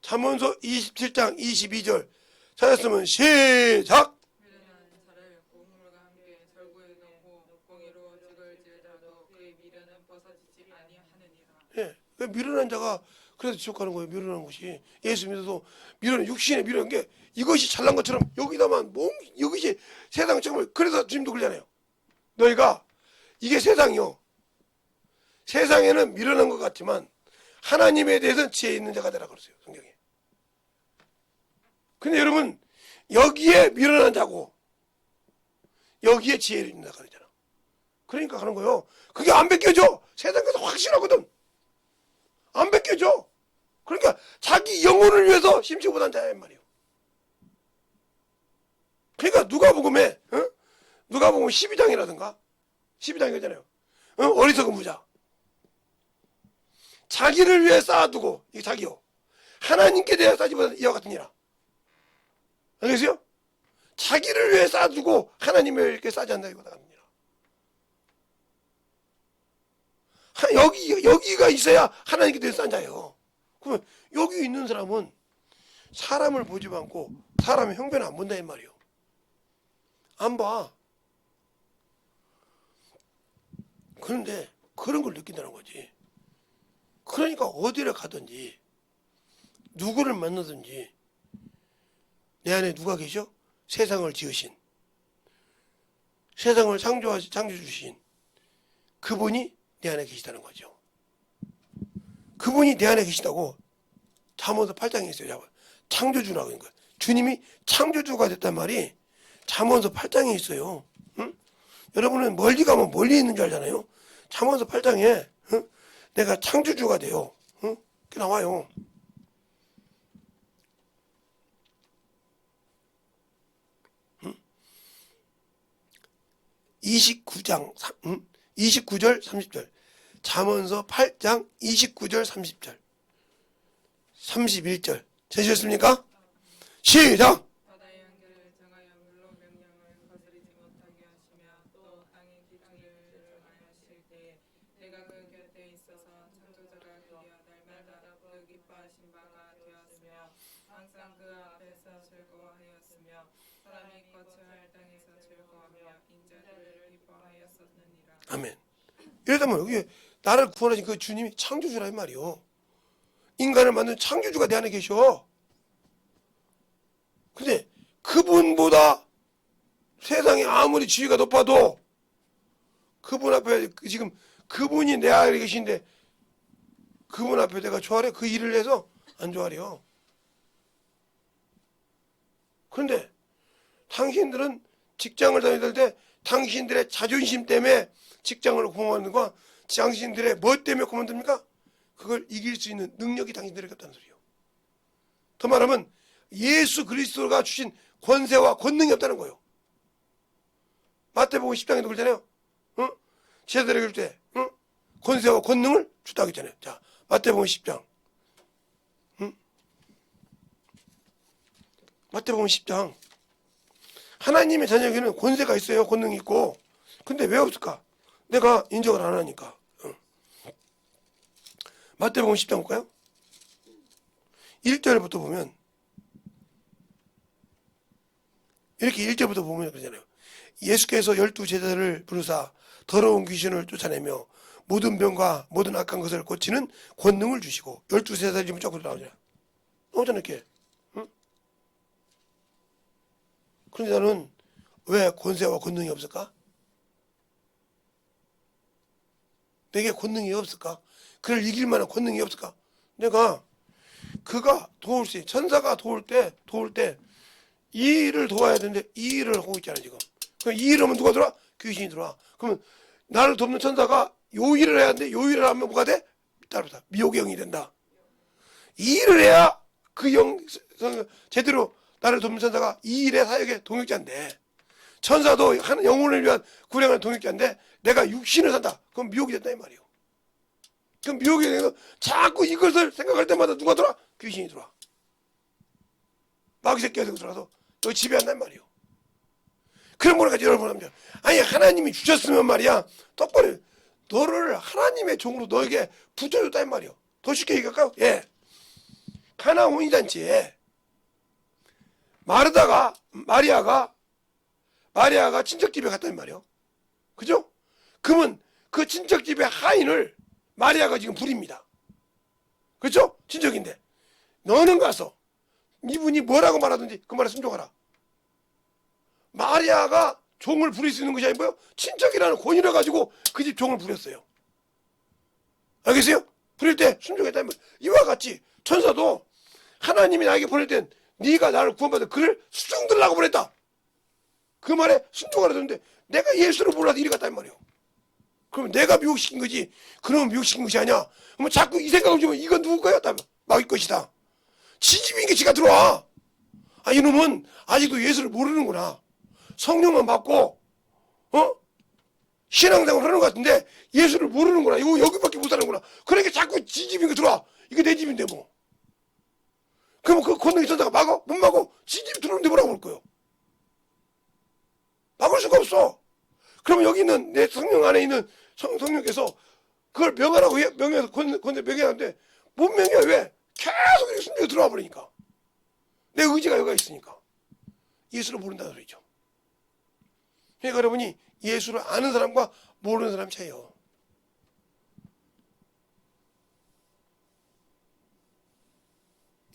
잠언서 27장 22절 찾았으면 시작! 미련한 자를 고물과 함께 절구에 넣고 공의로 죽을지라도 그의 미련은 벗어지지 아니하느니라. 예, 왜 미련한 자가 그래서 지옥 가는 거예요. 미련한 것이. 예수 믿어도 미련, 육신에 미련한 게 이것이 잘난 것처럼 여기다만 이것이 세상 정말. 그래서 주님도 그러잖아요. 너희가 이게 세상이요. 세상에는 미련한 것 같지만 하나님에 대해서는 지혜 있는 자가 되라 그러세요. 성경에. 근데 여러분 여기에 미련한 자고 여기에 지혜를 있는 자가 되잖아. 그러니까 하는 거예요. 그게 안 벗겨져. 세상 가서 확실하거든. 안 벗겨져. 그러니까 자기 영혼을 위해서 심지 못한 자야 말이에요. 그러니까 누가복음에 누가복음 12장이라든가 12장이잖아요. 어리석은 부자. 자기를 위해 쌓아두고 이게 자기요. 하나님께 대해 쌓지 못한 이와 같은 이라. 알겠어요? 자기를 위해 쌓아두고 하나님에게 쌓지 않는다 이와 같은 이라. 여기가 있어야 하나님께 대해 쌓은 자예요. 그러면 여기 있는 사람은 사람을 보지 않고 사람의 형편을 안 본다 이 말이에요. 안 봐. 그런데 그런 걸 느낀다는 거지. 그러니까 어디를 가든지 누구를 만나든지 내 안에 누가 계셔? 세상을 지으신, 세상을 창조 주신 그분이 내 안에 계시다는 거죠. 그분이 내 안에 계시다고 잠언서 8장에 있어요. 창조주라고 하는 거예요. 주님이 창조주가 됐단 말이 잠언서 8장에 있어요. 응? 여러분은 멀리 가면 멀리 있는 줄 알잖아요. 잠언서 8장에 내가 창조주가 돼요. 그게 나와요. 응? 29장 29절 30절 잠언서 8장 29절 30절 31절 되셨습니까? 시작! 바다의 한계를 정하여 물로 명령을 거스르지 못하게 하시며 또 땅의 기준을 정하실 때에 내가 그 곁에 있어서 창조자가 그리어 날마다 그 기뻐하신 바가 되었으며 항상 그 앞에서 즐거워하였으며 사람이 거처할 땅에서 즐거워하며 인자들을 기뻐하였었느니라. 아멘. 이러다면 여기 나를 구원하신 그 주님이 창조주라 이 말이요. 인간을 만든 창조주가 내 안에 계셔. 근데 그분보다 세상에 아무리 지위가 높아도 그분 앞에 지금 그분이 내 안에 계신데 그분 앞에 내가 좋아해? 그 일을 해서 안 좋아해요. 그런데 당신들은 직장을 다닐 때 당신들의 자존심 때문에 직장을 그만두는 거, 당신들의 뭐 때문에 그만둡니까? 그걸 이길 수 있는 능력이 당신들에게 없다는 소리예요. 더 말하면 예수 그리스도가 주신 권세와 권능이 없다는 거예요. 마태복음 10장에도 그러잖아요. 제자들에게 줄 때 권세와 권능을 주다고 했잖아요. 자, 마태복음 10장. 마태복음 10장. 하나님의 자녀에게는 권세가 있어요. 권능이 있고. 근데 왜 없을까? 내가 인정을 안 하니까. 마태복음 10장 볼까요? 1절부터 보면 이렇게 1절부터 보면 그러잖아요. 예수께서 12제자를 부르사 더러운 귀신을 쫓아내며 모든 병과 모든 악한 것을 고치는 권능을 주시고 12제자 지금 조금 나오잖아요. 나오잖아요 이렇게. 그런데 나는 왜 권세와 권능이 없을까? 내게 권능이 없을까? 그를 이길 만한 권능이 없을까? 내가 그가 도울 수 있어. 천사가 도울 때 이 일을 도와야 되는데 이 일을 하고 있잖아 지금. 그럼 이 일을 하면 누가 들어와? 귀신이 들어와. 그러면 나를 돕는 천사가 요 일을 해야 되는데 요 일을 하면 뭐가 돼? 따라서 미혹의 영이 된다. 이 일을 해야 그 영 제대로 나를 돕는 천사가 이 일의 사역의 동역자인데 천사도 한 영혼을 위한 구량하는 동역자인데 내가 육신을 산다. 그럼 미혹이 된다 이 말이에요. 그럼 미혹이 돼서 자꾸 이것을 생각할 때마다 누가 들어와? 귀신이 들어와. 마귀 새끼가 되고 들어와서 너 지배한단 말이에요. 그런 거를 가지고 여러분 합니다. 아니 하나님이 주셨으면 말이야 똑바로 너를 하나님의 종으로 너에게 붙여줬다 이 말이에요. 더 쉽게 얘기할까요? 예. 가나 혼인잔치에 마리아가 친척집에 갔단 말이에요. 그죠? 그러면 그 친척집의 하인을 마리아가 지금 부립니다. 그렇죠? 친척인데 너는 가서 이분이 뭐라고 말하든지 그 말에 순종하라. 마리아가 종을 부릴 수 있는 것이 아니고요. 친척이라는 권위를 가지고 그 집 종을 부렸어요. 알겠어요? 부릴 때 순종했다는 말. 이와 같이 천사도 하나님이 나에게 보낼 땐 네가 나를 구원받아 그를 수종 들라고 보냈다. 그 말에 순종하라 했는데 내가 예수를 몰라서 이리 갔단 말이에요. 그러면 내가 미혹시킨 거지 그놈은 미혹시킨 것이 아니야. 그러면 자꾸 이 생각을 주면 이건 누구 거야? 마귀 것이다. 지집인 게 지가 들어와. 아 이놈은 아직도 예수를 모르는구나. 성령만 받고 신앙생활을 하는 것 같은데 예수를 모르는구나. 이거 여기밖에 못 사는구나. 그러니까 자꾸 지집인 거 들어와. 이게 내 집인데 뭐. 그러면 그 권능이 천사가 막어? 못 막어? 지집 들어오는데 뭐라고 할 거예요? 막을 수가 없어. 그러면 여기 있는 내 성령 안에 있는 성령께서 그걸 명하라고 명해서 명해하는데 못 명해. 왜? 계속 이렇게 순종이 들어와 버리니까. 내 의지가 여기가 있으니까. 예수를 모른다는 소리죠. 그러니까 여러분이 예수를 아는 사람과 모르는 사람 차이요.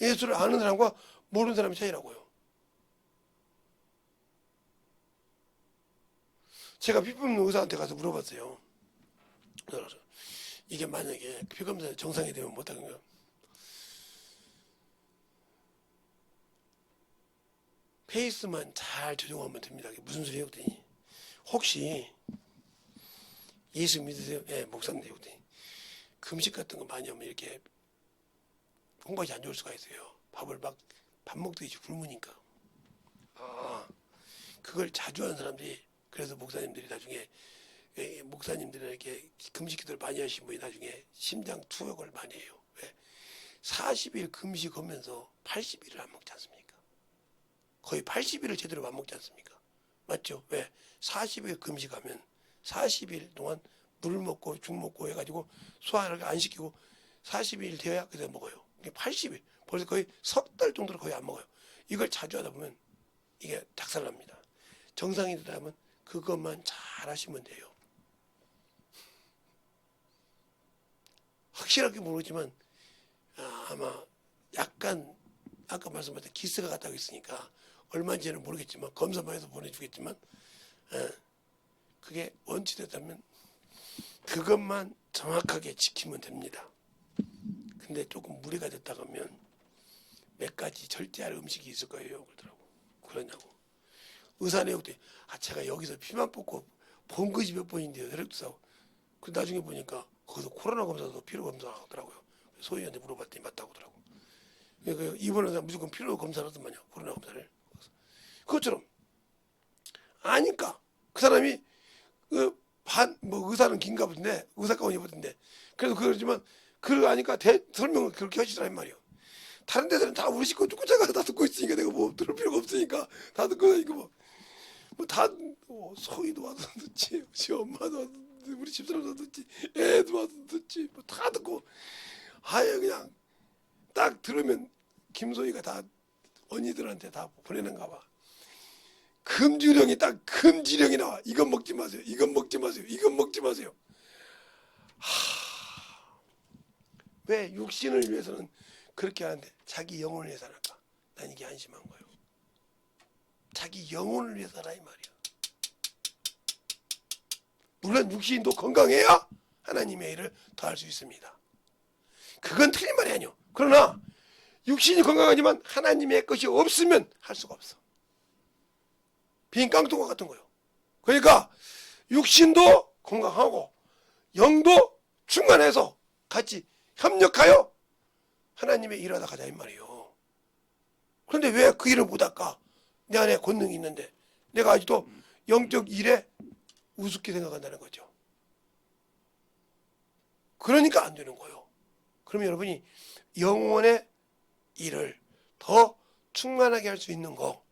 예수를 아는 사람과 모르는 사람의 차이라고요. 제가 피 뽑는 의사한테 가서 물어봤어요. 이게 만약에 피 검사 정상이 되면 못하는 거예요. 페이스만 잘 조정하면 됩니다. 무슨 소리예요? 그랬더니 혹시 예수 믿으세요? 예, 목사인데요. 그랬더니 금식 같은 거 많이 하면 이렇게 홍박이 안 좋을 수가 있어요. 밥 먹듯이 굶으니까. 그걸 자주 하는 사람들이 그래서 목사님들이 나중에 목사님들에게 금식 기도를 많이 하신 분이 나중에 심장 투약을 많이 해요. 왜? 40일 금식하면서 80일을 안 먹지 않습니까? 거의 80일을 제대로 안 먹지 않습니까? 맞죠? 왜? 40일 금식하면 40일 동안 물 먹고 죽 먹고 해가지고 소화를 안 시키고 40일 되어야 그때 먹어요. 80일 벌써 거의 석 달 정도를 거의 안 먹어요. 이걸 자주 하다 보면 이게 작살납니다. 정상이 되려면 그것만 잘 하시면 돼요. 확실하게 모르지만 아마 약간 아까 말씀하신 기스가 갔다고 했으니까 얼마인지는 모르겠지만 검사만 해서 보내주겠지만 그게 원치됐다면 그것만 정확하게 지키면 됩니다. 근데 조금 무리가 됐다 그러면 몇 가지 절제할 음식이 있을 거예요. 그러더라고. 그러냐고. 의사 내용 때 제가 여기서 피만 뽑고 본 것이 몇 번인데요. 혈액도 싸고. 그 나중에 보니까 거기서 코로나 검사도 피로 검사 하더라고요. 소희한테 물어봤더니 맞다고 하더라고. 그러니까 입원해서 무조건 피로 검사를 하더만요. 코로나 검사를. 그것처럼 아니까 그 사람이 의사는 긴가 보던데 의사 가운 입었던데 그래도 그러지만 그걸 아니까 설명을 그렇게 하시더란 말이에요. 다른 데서는 다 우리 식구 쫓아가서 다 듣고 있으니까 내가 뭐 들을 필요가 없으니까 다 듣고 다니고 뭐다 소희도 와서 듣지, 지 엄마도 와서 듣지, 우리 집사람도 듣지, 애도 와서 듣지, 뭐 다 듣고 아예 그냥 딱 들으면 김소희가 다 언니들한테 다 보내는가 봐. 금주령이 딱 금지령이 나와. 이건 먹지 마세요. 이건 먹지 마세요. 이건 먹지 마세요. 왜 육신을 위해서는 그렇게 하는데 자기 영혼을 위해서 할까? 난 이게 안심한 거예요. 자기 영혼을 위해서 하라 이 말이야. 물론 육신도 건강해야 하나님의 일을 더 할 수 있습니다. 그건 틀린 말이 아니요. 그러나 육신이 건강하지만 하나님의 것이 없으면 할 수가 없어. 빈 깡통과 같은 거예요. 그러니까 육신도 건강하고 영도 충만해서 같이 협력하여 하나님의 일을 하다 가자 이 말이에요. 그런데 왜 그 일을 못할까? 내 안에 권능이 있는데 내가 아직도 영적 일에 우습게 생각한다는 거죠. 그러니까 안 되는 거예요. 그러면 여러분이 영혼의 일을 더 충만하게 할 수 있는 거,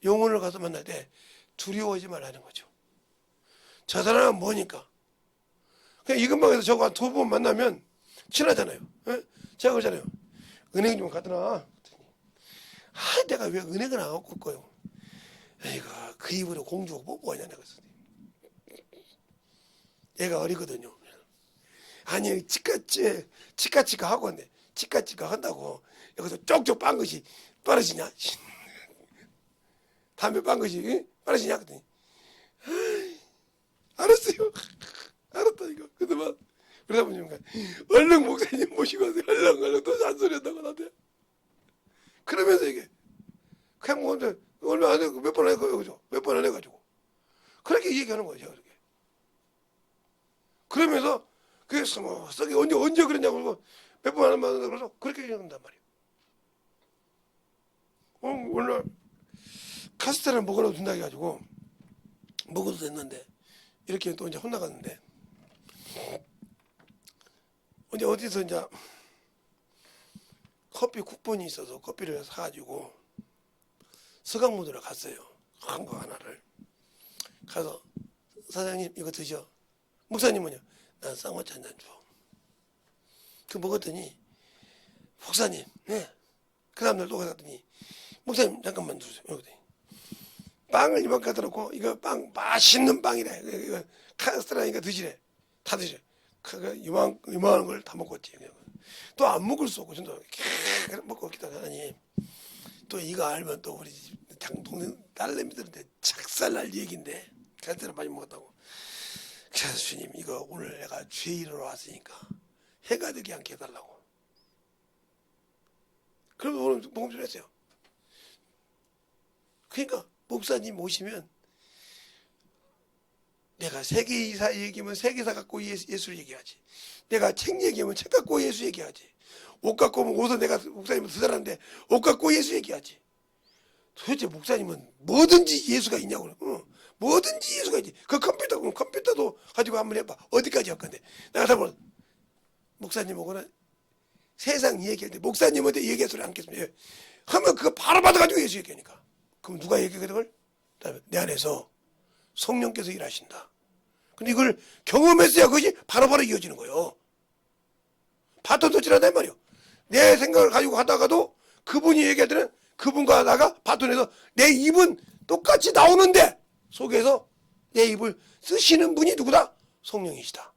영혼을 가서 만날 때 두려워하지 말라는 거죠. 저 사람은 뭐니까. 그냥 이 근방에서 저거 한 2번 만나면 친하잖아요. 예? 제가 그러잖아요. 은행 좀 가더라. 아, 내가 왜 은행을 안 갖고 올 거예요? 아이고, 그 입으로 공주가 뽀뽀하냐, 내가. 얘가 어리거든요. 아니, 치카치카 하고 왔네. 치카치카 한다고 여기서 쪽쪽 빤 것이 빠르시냐? 담배 빤 것이 빠르시냐? 그랬더니 알았어요. 알았다 이거. 근데 막 그러다 보니까 얼른 목사님 모시고 와서 얼른 또 잔소리 한다고 나한테. 그러면서 이게 그냥 뭐 얼마 안 해고 몇 번 해가지고 그죠? 몇 번 안 해가지고 그렇게 얘기하는 거예요. 제가 그렇게. 그러면서 그래서 뭐 썩이 언제 그랬냐고 그러고 몇 번 안 만난다 그래서 그렇게 얘기한단 말이에요. 오늘 카스테라를 먹으라고 준다 해가지고 먹어도 됐는데 이렇게 또 이제 혼나갔는데 이제 어디서 이제 커피 쿠폰이 있어서 커피를 사가지고 서강문으로 갔어요. 큰 거 하나를 가서 사장님 이거 드셔. 목사님은요? 난 쌍화차 한잔 줘. 그 먹었더니 목사님, 네. 그 다음날 또 갔더니 목사님 잠깐만 주세요. 그랬더니 빵을 이만큼 갖다 놓고 이거 빵 맛있는 빵이래. 이거 카스테라니까 드시래. 다 드시래. 이만한 걸 다 먹었지. 또 안 먹을 수 없고 전도 먹고 기다려 하니 또 이거 알면 또 우리 동생 딸내미들한테 착살날 얘기인데 카스테라 많이 먹었다고. 그래서 주님 이거 오늘 내가 죄일하러 왔으니까 해가 되게 않게 해달라고. 그러면 오늘 복음을 했어요. 그러니까 목사님 오시면 내가 세계이사 얘기하면 세계사 갖고 예수를 얘기하지. 내가 책 얘기하면 책 갖고 예수 얘기하지. 옷 갖고 오면 옷은 내가 목사님은 두 사람인데 옷 갖고 예수 얘기하지. 도대체 목사님은 뭐든지 예수가 있냐고. 뭐든지 예수가 있지. 그 컴퓨터도 가지고 한번 해봐. 어디까지 할 건데. 내가 다 보면 목사님하고는 세상 얘기할 때 목사님한테 얘기할 소리 않겠습니다. 하면 그거 바로 받아가지고 예수 얘기하니까. 그럼 누가 얘기하게 그걸? 내 안에서 성령께서 일하신다. 근데 이걸 경험했어야 그것이 바로바로 이어지는 거예요. 바톤 터치라단 말이에요. 내 생각을 가지고 가다가도 그분이 얘기할 때는 그분과 나가 바톤에서 내 입은 똑같이 나오는데 속에서 내 입을 쓰시는 분이 누구다? 성령이시다.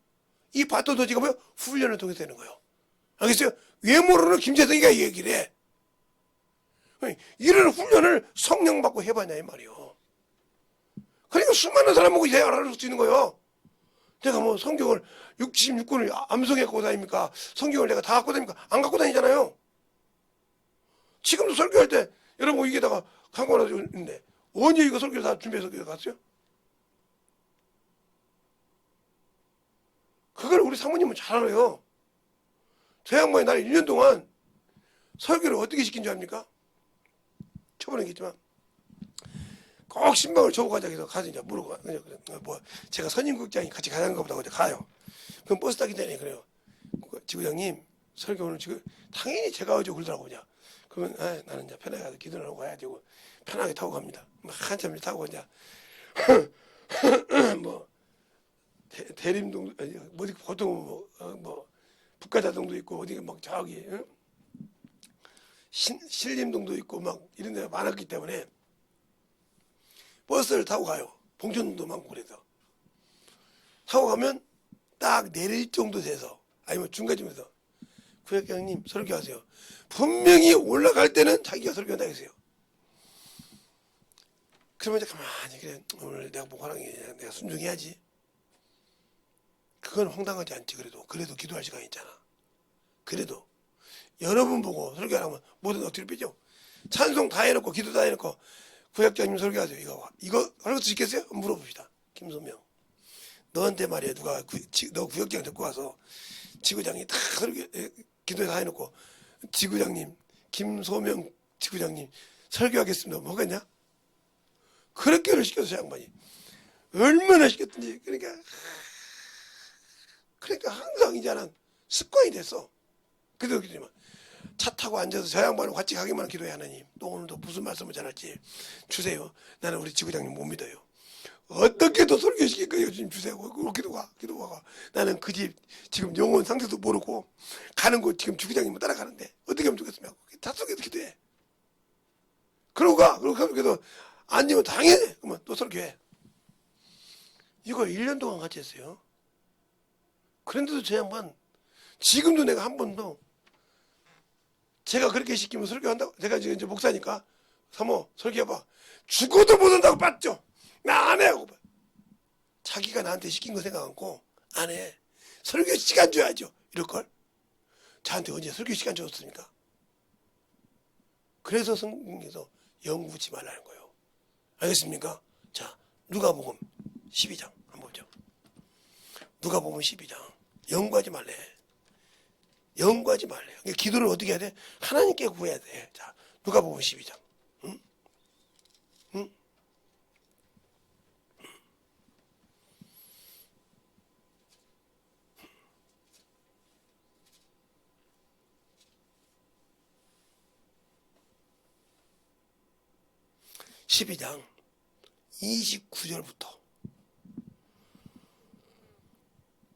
이 바톤 터치가 뭐예요? 훈련을 통해서 되는 거예요. 알겠어요? 외모로는 김재성이가 얘기를 해. 이런 훈련을 성령 받고 해봤냐 이 말이에요. 그러니까 수많은 사람하고 이제 알아볼 수 있는 거예요. 내가 뭐 성경을 66권을 암송해 갖고 다닙니까? 성경을 내가 다 갖고 다닙니까? 안 갖고 다니잖아요. 지금도 설교할 때 여러분 이게다가 갖고 가지고 있는데 언제 이거 설교를 다 준비해서 갔어요? 그걸 우리 사모님은 잘 알아요. 저 양반이 나를 1년 동안 설교를 어떻게 시킨 줄 압니까? 초반에 얘기했지만 꼭 신방을 저고 가자 해서 가서 이제 물어봐. 뭐 제가 선임국장이 같이 가자는가 보다 가요. 그럼 버스 타기 전에 그래요. 지구장님 설교 오늘 지금 당연히 제가 어제 그러더라고 그냥. 그러면 나는 이제 편하게 가서 기도를 하고 가야 되고 편하게 타고 갑니다. 한참 타고 이제 뭐 대림동 어디 보통 뭐 북가자동도 있고 어디 막 저기 신림동도 있고 막 이런 데가 많았기 때문에 버스를 타고 가요. 봉천동도 많고 그래서 타고 가면 딱 내릴 정도 돼서 아니면 중간쯤에서 구역장님 설교하세요. 분명히 올라갈 때는 자기가 설교한다 했어요. 그러면 이제 가만히 그래 오늘 내가 뭐 하는 게 내가 순종해야지. 그건 황당하지 않지. 그래도 기도할 시간이 있잖아. 그래도 여러분 보고 설교 안 하면 뭐든 어떻게 빼죠. 찬송 다 해놓고 기도 다 해놓고 구역장님 설교하세요. 이거 할 수 있겠어요? 물어봅시다. 김소명 너한테 말이야 누가 너 구역장 듣고 와서 지구장이 다 설교 기도 다 해놓고 지구장님 김소명 지구장님 설교하겠습니다. 뭐겠냐? 그렇게를 시켜서 저 양반이 얼마나 시켰든지. 그러니까 항상 이제는 습관이 됐어. 그래도 차 타고 앉아서 저 양반을 같이 가기만 기도해. 하나님, 또 오늘도 무슨 말씀을 전할지 주세요. 나는 우리 지구장님 못 믿어요. 어떻게 더 설교시킬 거예요? 지금 주세요. 기도가. 나는 그 집 지금 영혼 상태도 모르고 가는 곳 지금 주구장님 따라가는데 어떻게 하면 좋겠습니까? 닷속에서 기도해. 그러고 가. 그래도 아니면 당연해. 그러면 또 설교해. 이걸 1년 동안 같이 했어요. 그런데도 저 양반 지금도 내가 한 번도 제가 그렇게 시키면 설교한다고. 제가 지금 이제 목사니까 사모 설교해봐. 죽어도 못 한다고 봤죠. 나 안 해 하고. 자기가 나한테 시킨 거 생각 않고 안 해. 설교 시간 줘야죠. 이럴걸. 저한테 언제 설교 시간 줬습니까? 그래서 성경에서 연구치 말라는 거예요. 알겠습니까? 자, 누가복음 12장 한번 보죠. 누가복음 12장. 연구하지 말래. 연구하지 말래. 그러니까 기도를 어떻게 해야 돼? 하나님께 구해야 돼. 자, 누가복음 12장. 응? 응? 12장 29절부터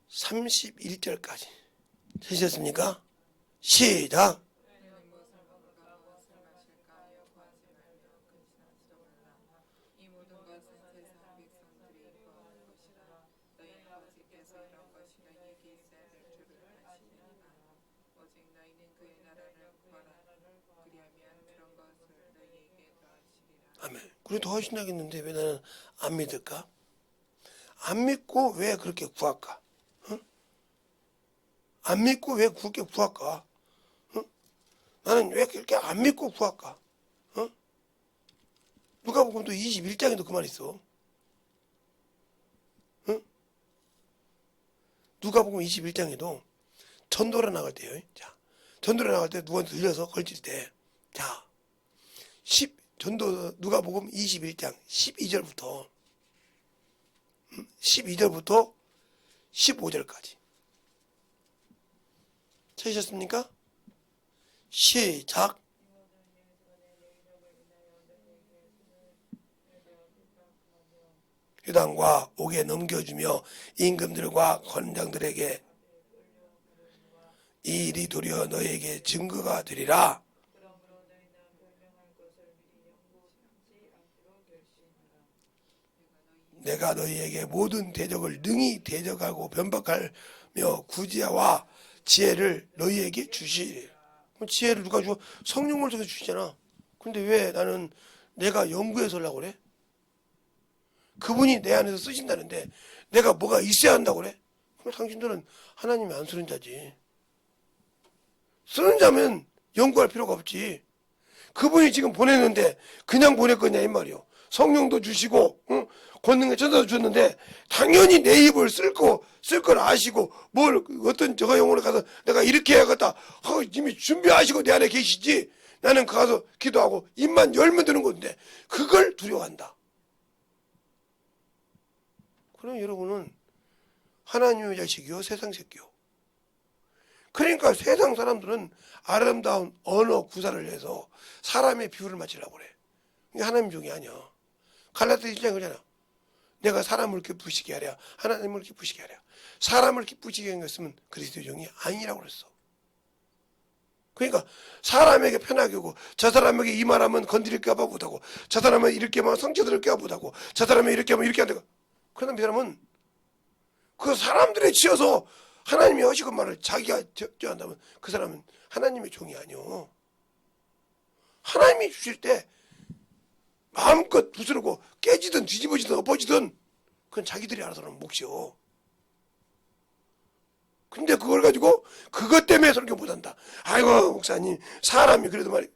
31절까지 되셨습니까? 시작. 너희는 무엇을 먹을까 무엇을 마실까 하여 구하지 말며 근심하지도 말라. 이 모든 것은 세상 백성들이 구하는 것이라. 너희 아버지께서 이런 것이 너희에게 있어야 될 줄을 아시느니라. 오직 너희는 그의 나라를 구하라. 그리하면 그런 것을 너희에게 더하시리라. 아멘. 그래 더 하신다겠는데 왜 나는 안 믿을까? 안 믿고 왜 그렇게 구할까? 응? 안 믿고 왜 그렇게 구할까? 응? 나는 왜 그렇게 안 믿고 구할까? 응? 누가복음 또 21장에도 그 말 있어. 응? 누가복음 21장에도 전도로 나갈 때요. 자, 전도로 나갈 때 누구한테 들려서 걸칠 때, 자, 전도 누가복음 21장 12절부터 15절까지 찾으셨습니까? 시작. 유당과 옥에 넘겨주며 임금들과 관장들에게 이 일이 도리어 너에게 증거가 되리라. 내가 너희에게 모든 대적을 능히 대적하고 변박하며 구제와 지혜를 너희에게 주시리라. 그럼 지혜를 누가 줘? 성령을 통해서 주시잖아. 근데 왜 나는 내가 연구해서 하려고 그래? 그분이 내 안에서 쓰신다는데 내가 뭐가 있어야 한다고 그래? 그럼 당신들은 하나님이 안 쓰는 자지. 쓰는 자면 연구할 필요가 없지. 그분이 지금 보냈는데 그냥 보낼 거냐 이 말이요. 성령도 주시고 권능의 천사도 줬는데 당연히 내 입을 쓸 걸 아시고 뭘 어떤 저가 용어를 가서 내가 이렇게 해야겠다 이미 준비하시고 내 안에 계시지. 나는 가서 기도하고 입만 열면 되는 건데 그걸 두려워한다. 그럼 여러분은 하나님의 자식이요 세상 새끼요. 그러니까 세상 사람들은 아름다운 언어 구사를 해서 사람의 비유를 맞추려고 그래. 이게 하나님 종이 아니야. 갈라디아 1장 그러잖아. 내가 사람을 기쁘시게 하랴 하나님을 기쁘시게 하랴. 사람을 기쁘시게 한 것은 그리스도의 종이 아니라고 그랬어. 그러니까 사람에게 편하게 오고 저 사람에게 이 말하면 건드릴까 봐 못하고 저 사람은 이렇게 하면 상처들을까 봐 못하고 저 사람은 이렇게 하면 이렇게 한다고. 그러나 이 사람은 그 사람들에 치여서 하나님이 하시는 말을 자기가 한다면 그 사람은 하나님의 종이 아니오. 하나님이 주실 때 마음껏 부스르고 깨지든 뒤집어지든 엎어지든 그건 자기들이 알아서 하는 몫이오. 근데 그걸 가지고 그것 때문에 설교 못한다. 아이고 목사님 사람이 그래도 말이.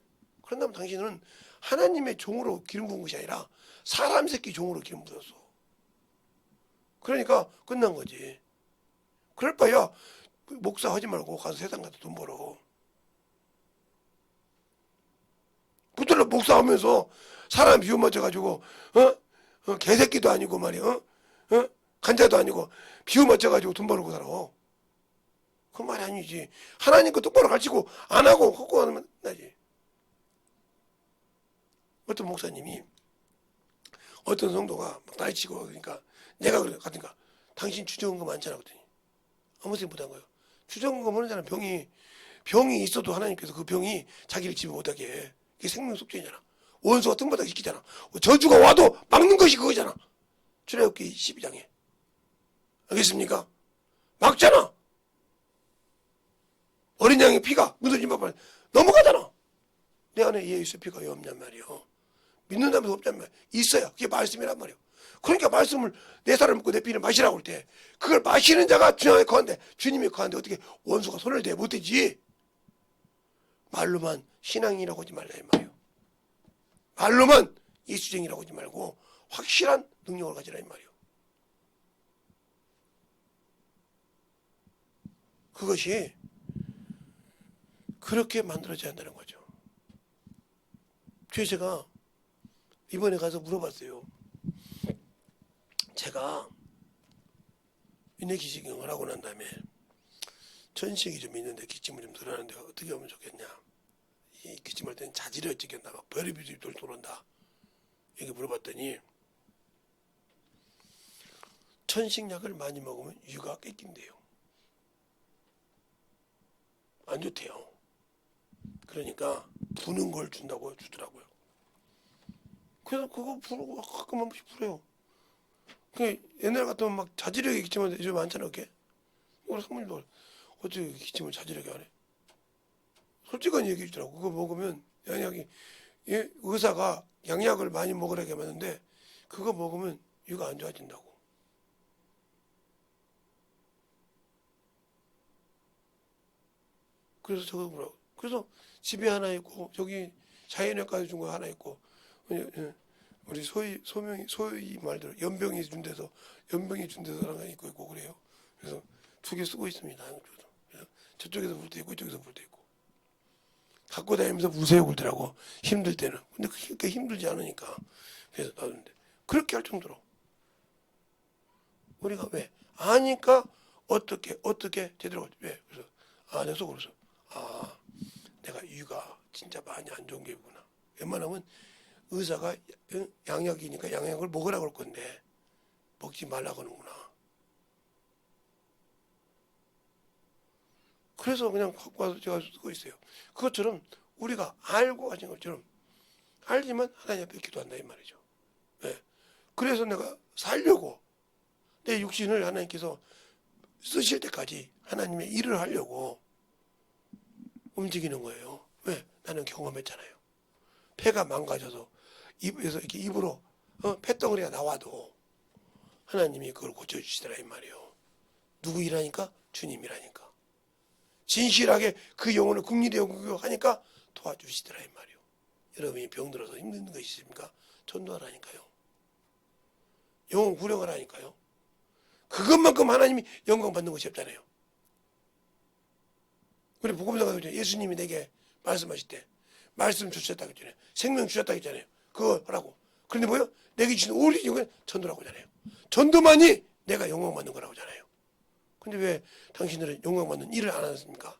그런다면 당신은 하나님의 종으로 기름 부은 것이 아니라 사람 새끼 종으로 기름 부었어. 그러니까 끝난 거지. 그럴 바야 목사 하지 말고 가서 세상 가서 돈 벌어. 붙들러 목사하면서 사람 비유 맞춰가지고 개새끼도 아니고 말이야. 간자도 아니고 비유 맞춰가지고 돈 벌고 살아. 그 말이 아니지. 하나님 거 똑바로 가르치고 안 하고 헛고 하면 나지. 어떤 목사님이 어떤 성도가 막 날치고 그러니까 내가 그래 같으니까 당신 주정금 많잖아 그랬더니 아무 소리 못한 거예요. 주정금 하는 사람 병이 있어도 하나님께서 그 병이 자기를 지배 못하게 해. 이게 생명 속죄잖아. 원수가 뜸바닥 시키잖아. 저주가 와도 막는 것이 그거잖아. 출애굽기 12장에 알겠습니까? 막잖아. 어린 양의 피가 묻어진 밥을 넘어가잖아. 내 안에 예수의 피가 왜 없냔 말이요. 믿는다면서 없냔 말이야. 있어야 그게 말씀이란 말이요. 그러니까 말씀을 내 살을 먹고 내 피를 마시라고 할 때 그걸 마시는 자가 주님의 거한데 주님의 거한데 어떻게 원수가 손을 대 못되지. 말로만 신앙이라고 하지 말라 이 말이요. 말로만 예수쟁이라고 하지 말고 확실한 능력을 가지라 이 말이요. 그것이 그렇게 만들어져야 한다는 거죠. 그래서 제가 이번에 가서 물어봤어요. 제가 인내기식을 하고 난 다음에 천식이 좀 있는데 기침을 좀 들어하는데 어떻게 하면 좋겠냐. 이 기침할 때는 자지러지 지겠나 막 별의별 돌아온다. 이렇게 물어봤더니 천식약을 많이 먹으면 유가 꺾인대요. 안 좋대요. 그러니까 부는 걸 준다고 주더라고요. 그래서 그거 부르고 가끔 한 번씩 부려요. 그 옛날 같으면 막 자지러게 기침하는데 요즘 많잖아 그게. 우리 사모님도 어떻게 기침을 자지러게 하네. 솔직한 얘기 주더라고. 그거 먹으면 양약이 의사가 양약을 많이 먹으라고 하는데 그거 먹으면 유가 안 좋아진다고. 그래서 저거 뭐라고. 그래서 집에 하나 있고 저기 자연의과에 준 거 하나 있고 우리 소위 말대로 연병이 준 데서 하나 있고 그래요. 그래서 2개 쓰고 있습니다. 그래서 저쪽에서 불 때 있고 이쪽에서 불 때 있고 갖고 다니면서 무세요 굴더라고. 힘들 때는. 근데 그게 힘들지 않으니까 그래서 놔두는데 그렇게 할 정도로 우리가 왜 아니까 어떻게 제대로 왜 그래서 내 속으로서 내가 유가 진짜 많이 안 좋은 게구나. 웬만하면 의사가 양약이니까 양약을 먹으라고 할 건데 먹지 말라고 하는구나. 그래서 그냥 갖고 와서 제가 쓰고 있어요. 그것처럼 우리가 알고 가진 것처럼 알지만 하나님 앞에 기도한다 이 말이죠. 네. 그래서 내가 살려고 내 육신을 하나님께서 쓰실 때까지 하나님의 일을 하려고 움직이는 거예요. 왜? 나는 경험했잖아요. 폐가 망가져서 입에서 이렇게 입으로 폐덩어리가 나와도 하나님이 그걸 고쳐주시더라 이 말이에요. 누구 일하니까? 주님이라니까. 진실하게 그 영혼을 국리되어 하니까 도와주시더라 이 말이에요. 여러분이 병들어서 힘든 거 있습니까? 전도하라니까요. 영혼 구령하라니까요. 그것만큼 하나님이 영광 받는 것이 없잖아요. 우리 복음서가 그러죠. 예수님이 내게 말씀하실 때 말씀 주셨다고 했잖아요. 생명 주셨다고 했잖아요. 그거 하라고. 그런데 뭐요? 내게 주신 오직 영광은 전도라고 하잖아요. 전도만이 내가 영광 받는 거라고 하잖아요. 근데 왜 당신들은 영광 받는 일을 안 하십니까?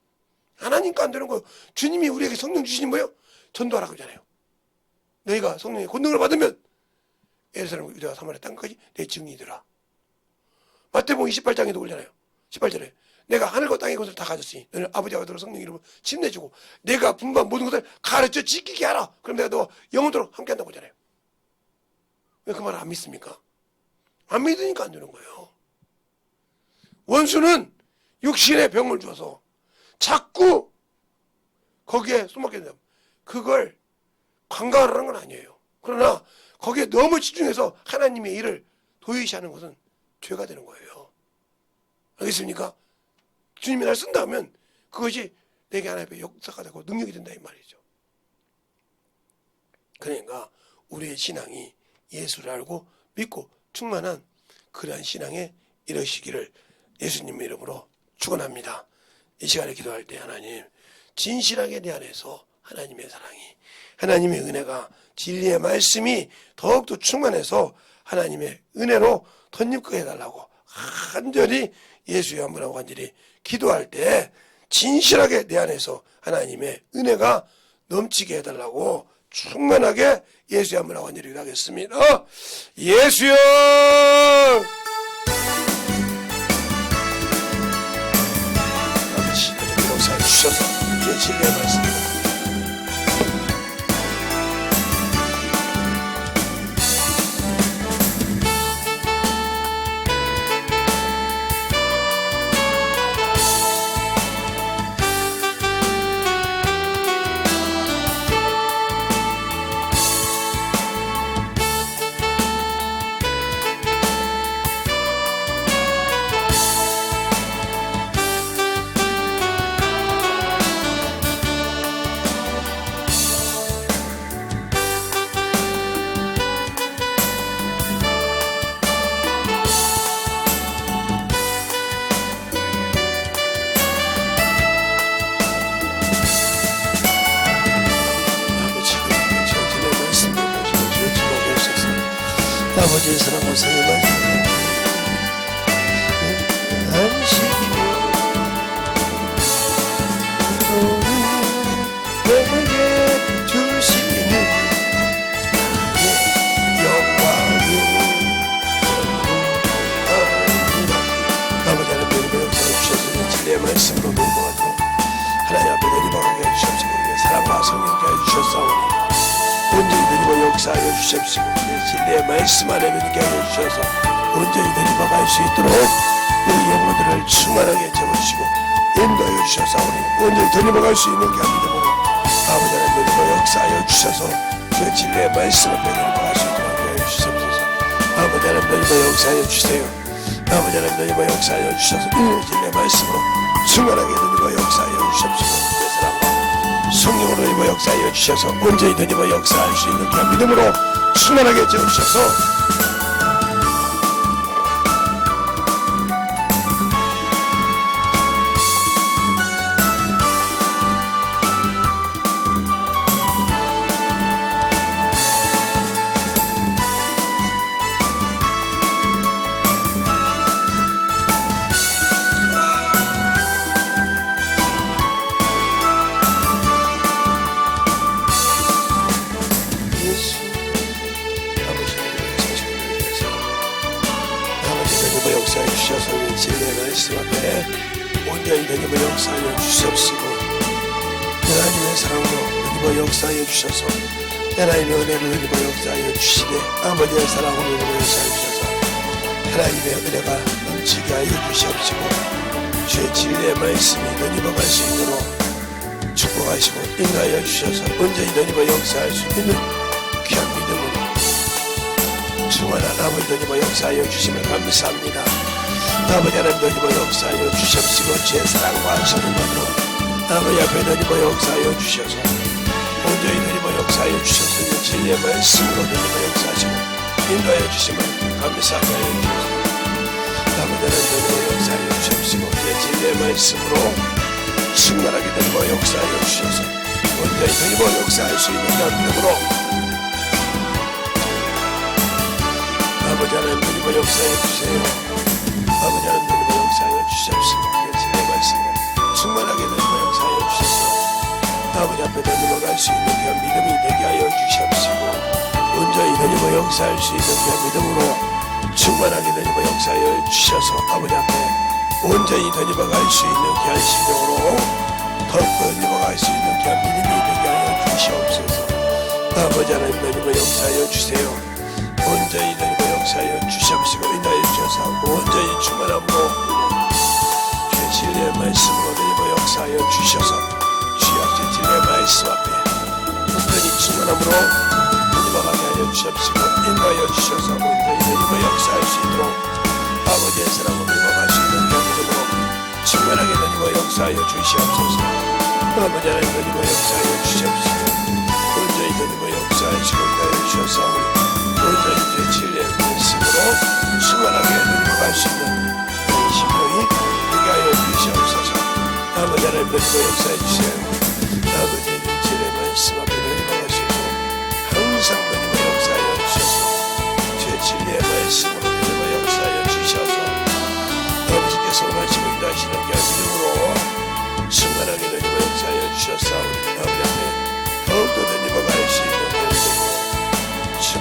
안 하니까 안 되는 거예요. 주님이 우리에게 성령 주시니 뭐예요? 전도하라고 하잖아요. 너희가 성령의 권능을 받으면 예루살렘 유대와 사마리아 땅까지 내 증인이더라. 마태복음 28장에도 그러잖아요. 18절에 내가 하늘과 땅의 것을 다 가졌으니 너는 아버지와 아들과 성령 이름으로 침내주고 내가 분부한 모든 것을 가르쳐 지키게 하라. 그럼 내가 너 영원토록 함께 한다고 하잖아요. 왜 그 말을 안 믿습니까? 안 믿으니까 안 되는 거예요. 원수는 육신의 병을 줘서 자꾸 거기에 숨막게 된다. 그걸 관광하라는 건 아니에요. 그러나 거기에 너무 집중해서 하나님의 일을 도외시하는 것은 죄가 되는 거예요. 알겠습니까? 주님이 날 쓴다 하면 그것이 내게 하나님의 역사가 되고 능력이 된다 이 말이죠. 그러니까 우리의 신앙이 예수를 알고 믿고 충만한 그러한 신앙에 이르시기를 예수님의 이름으로 축원합니다. 이 시간에 기도할 때 하나님 진실하게 내 안에서 하나님의 사랑이, 하나님의 은혜가, 진리의 말씀이 더욱더 충만해서 하나님의 은혜로 덧입게 해달라고 간절히 예수의 한분하고 간절히 기도할 때 진실하게 내 안에서 하나님의 은혜가 넘치게 해달라고 충만하게 예수의 한분하고 간절히 기도하겠습니다. 예수여! 아버지, 역사해 주셔서 주의 진리의 말씀 아버지의 사랑과 성의 말씀 안식이 내게 주시는 영광이 아버지 하나님의 역사를 주셔서 진리의 말씀으로 넘어가도록 하나님 앞에 내리바르게 해주시옵시고 사랑과 성령께 해주셨사오니 온전히 드리고 역사하여 주십시오. 진리의 말씀 안에 믿게 하여 주셔서 온전히 드리고 수 있도록 우리 영혼들을 충만하게 채워주시고 인도하여 주셔서 온전히 드리고 수 있는 게 믿음으로 아버지 하나님 드리고 역사하여 주셔서 그 진리의 말씀 앞에 드리고 수 있도록 하여 주시옵소서. 아버지 하나님 드리고 역사하여 주세요. 아버지 하나님 드리고 역사하여 주셔서 진리의 말씀으로 충만하게 드리고 역사하여 주십시오. 성령으로 임하 역사하여 주셔서 온전히 되니며 역사할 수 있는 그 믿음으로 충만하게 채워주셔서 역사해 주셔서 진리의 말씀 앞에 온전히 되니며 역사하여 주시옵시고 하나님의 사랑으로 되니며 역사하여 주셔서 하나님의 은혜로 되니며 역사하여 주시되 아버지의 사랑으로 되니며 역사하여 주셔서 하나님의 은혜가 넘치게 하여 주시옵시고 주의 진리의 말씀이 되니며 갈 수 있도록 축복하시고 인하여 주셔서 온전히 되니며 역사할 수 있는 귀한 믿음으로 충만한 아버지 되니며 역사하여 주심을 감사합니다. 아버지 하나님 되니며 역사하여 주십시고 주의 사랑과 선언으로 아버지 앞에 되니며 역사하여 주셔서 온전히 되니며 역사하여 주셔서 진리의 말씀으로 되니며 역사하시고 인도하여 주심을 감사하여 주셔서 아버지 하나님 되니며 역사하여 주십시고 주의 진리의 말씀으로 충만하게 되니며 역사하여 주셔서 온전히 되니며 역사할 수 있는 믿음으로 아버지 하나님 되니며 역사해 주세요. 아버지 하나님 되니며 역사하여 주십시오. 진리의 말씀을 충만하게 되니며 역사하여 주셔서 아버지 앞에 되니며 갈 수 있는 그 믿음이 되게 하여 주십시오. 온전히 되니며 역사할 수 있는 그 믿음으로 충만하게 되니며 역사하여 주셔서 아버지 앞에 온전히 되니며 갈 수 있는 그 심령으로 더 되니며 갈 수 있는 그 믿음이 되게 하여 주시옵소서. 아버지 하나님 되니며 역사하여 주세요. 온전히 되니며 역사하여 주시옵시고 인하여 주셔서 온전히 충만함으로 주의 진리의 말씀으로 되니며 역사하여 주셔서 주의 앞에 진리의 말씀 앞에 온전히 충만함으로 되니며 가게 하여 주시옵시고 인하여 주셔서 온전히 되니며 역사할 수 있도록 아버지의 사랑으로 되니며 갈 수 있는 믿음으로 충만하게 되니며 역사하여 주시옵소서. 아버지 하나님 되니며 역사하여 주시옵시고 온전히 되니며 역사하시고 인하여 주셔서 온전히 주의 진리의 말씀으로 충만하게 되니며 갈 수 있는 심령이 되게 하여 주시옵소서. 아버지 하나님 되니며 역사해 주세요. 아버지 진리의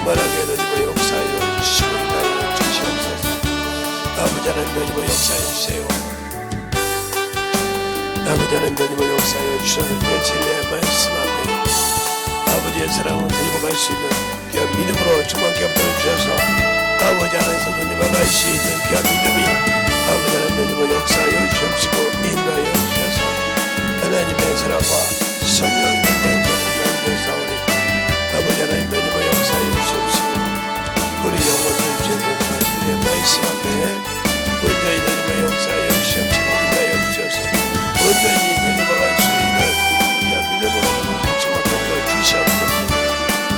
충만하게 하나님의 역사하여 주시고 인하여 주시옵소서. 아버지 하나님 하나님의 역사하여 주세요. 아버지 하나님 하나님의 역사하여 주셨는데 진리의 말씀 앞에 아버지의 사랑을 드리고 갈 수 있는 귀한 믿음으로 충만케 함께 주셔서 아버지 안에서 누님과 갈 수 있는 귀한 믿음이 아버지 하나님의 역사하여 주옵시고 인도하여 주셔서 하나님의 사랑과 성령의 능력을 싸우니 아버지 하나님의 역사하여 주옵시고 우리 영혼을 주시는 하나님의 말씀 앞에 온전히 하나님의 역사하여 주옵시고 인도하여 주셔서 온전히 누님과 갈 수 있는 귀한 믿음으로 충만케 함께 주시옵소서.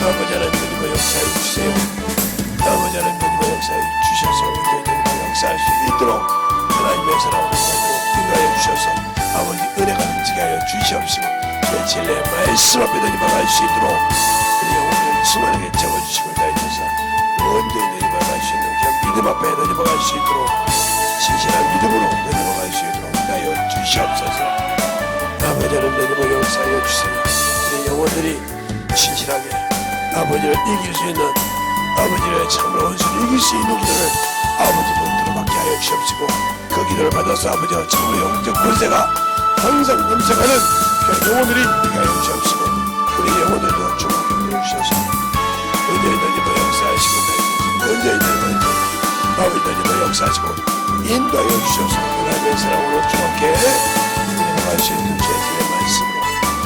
아버지 하나님의 역사해 주세요. 아버지 하나님의 역사해 주셔서 우리의 역사할 수 있도록 하나님의 사랑을 인도하여 주셔서 아버지 은혜가 넘치게 하여 주시옵시고 내 진리의 말씀 앞에 내리막할 수 있도록 우리 영혼을 수많게 채워주시고 인도하여 주셔서 온전히 내리막할 수 있는 그냥 믿음 앞에 내리막할 수 있도록 진실한 믿음으로 내리막할 수 있도록 인도하여 주시옵소서. 아버지 하나님의 역사하여 주세요. 우리 영혼들이 진실하게 아버지를 이길 수 있는 아버지의 참으로 원수를 이길 수 있는 기도를 아버지 본드로 받게 하여 주시옵시고 그 기도를 받아서 아버지와 참으로 영적 권세가 항상 넘쳐가는 그 영혼들이 있게 하여 주시옵시고 우리 영혼들도 주목해 주셔서 언제히 너희가 역사하시고 언제히 너희가 아버지 역사하시고 인도하여 주셔서 하나님의 사랑으로 주목해 인도할 수 있는 죄의 말씀으로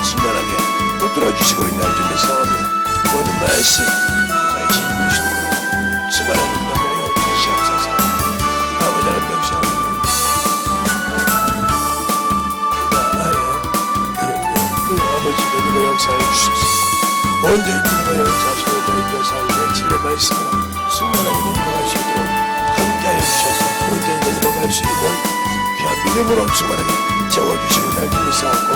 충만하게 붙들어 주시고 있는 주님의 사랑을 모든 말씀 같이 주시고 수많은 인도하여 주시옵소서. 아버지 하나님 역사하고 아버지 하나님의 역사해 주시옵소서. 언제 하나님의 역사하시고 너희들 삶의 진리의 말씀으로 수많은 인도할 수 있도록 함께하여 주셔서 언제 하나님의 수 있는 귀한 믿음으로 충만하게 채워주시고 날 주님사하고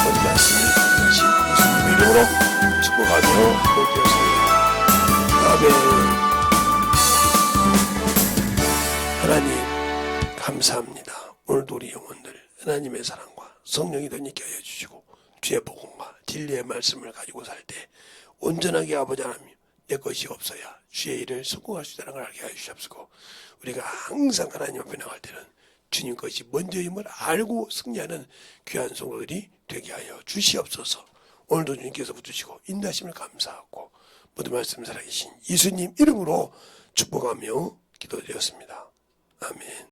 모든 말씀을 다시 예수님 이름으로 축복하며 기도드렸습니다. 아멘. 하나님 감사합니다. 오늘도 우리 영혼들 하나님의 사랑과 성령이 더 있게 하여 주시고 주의 복음과 진리의 말씀을 가지고 살 때 온전하게 아버지 하나님 내 것이 없어야 주의 일을 성공할 수 있다는 걸 알게 하여 주시옵시고 우리가 항상 하나님 앞에 나갈 때는 주님 것이 먼저임을 알고 승리하는 귀한 성도들이 되게 하여 주시옵소서. 오늘도 주님께서 붙드시고 인도하심을 감사하고 모든 말씀 살아계신 예수님 이름으로 축복하며 기도드렸습니다. 아멘.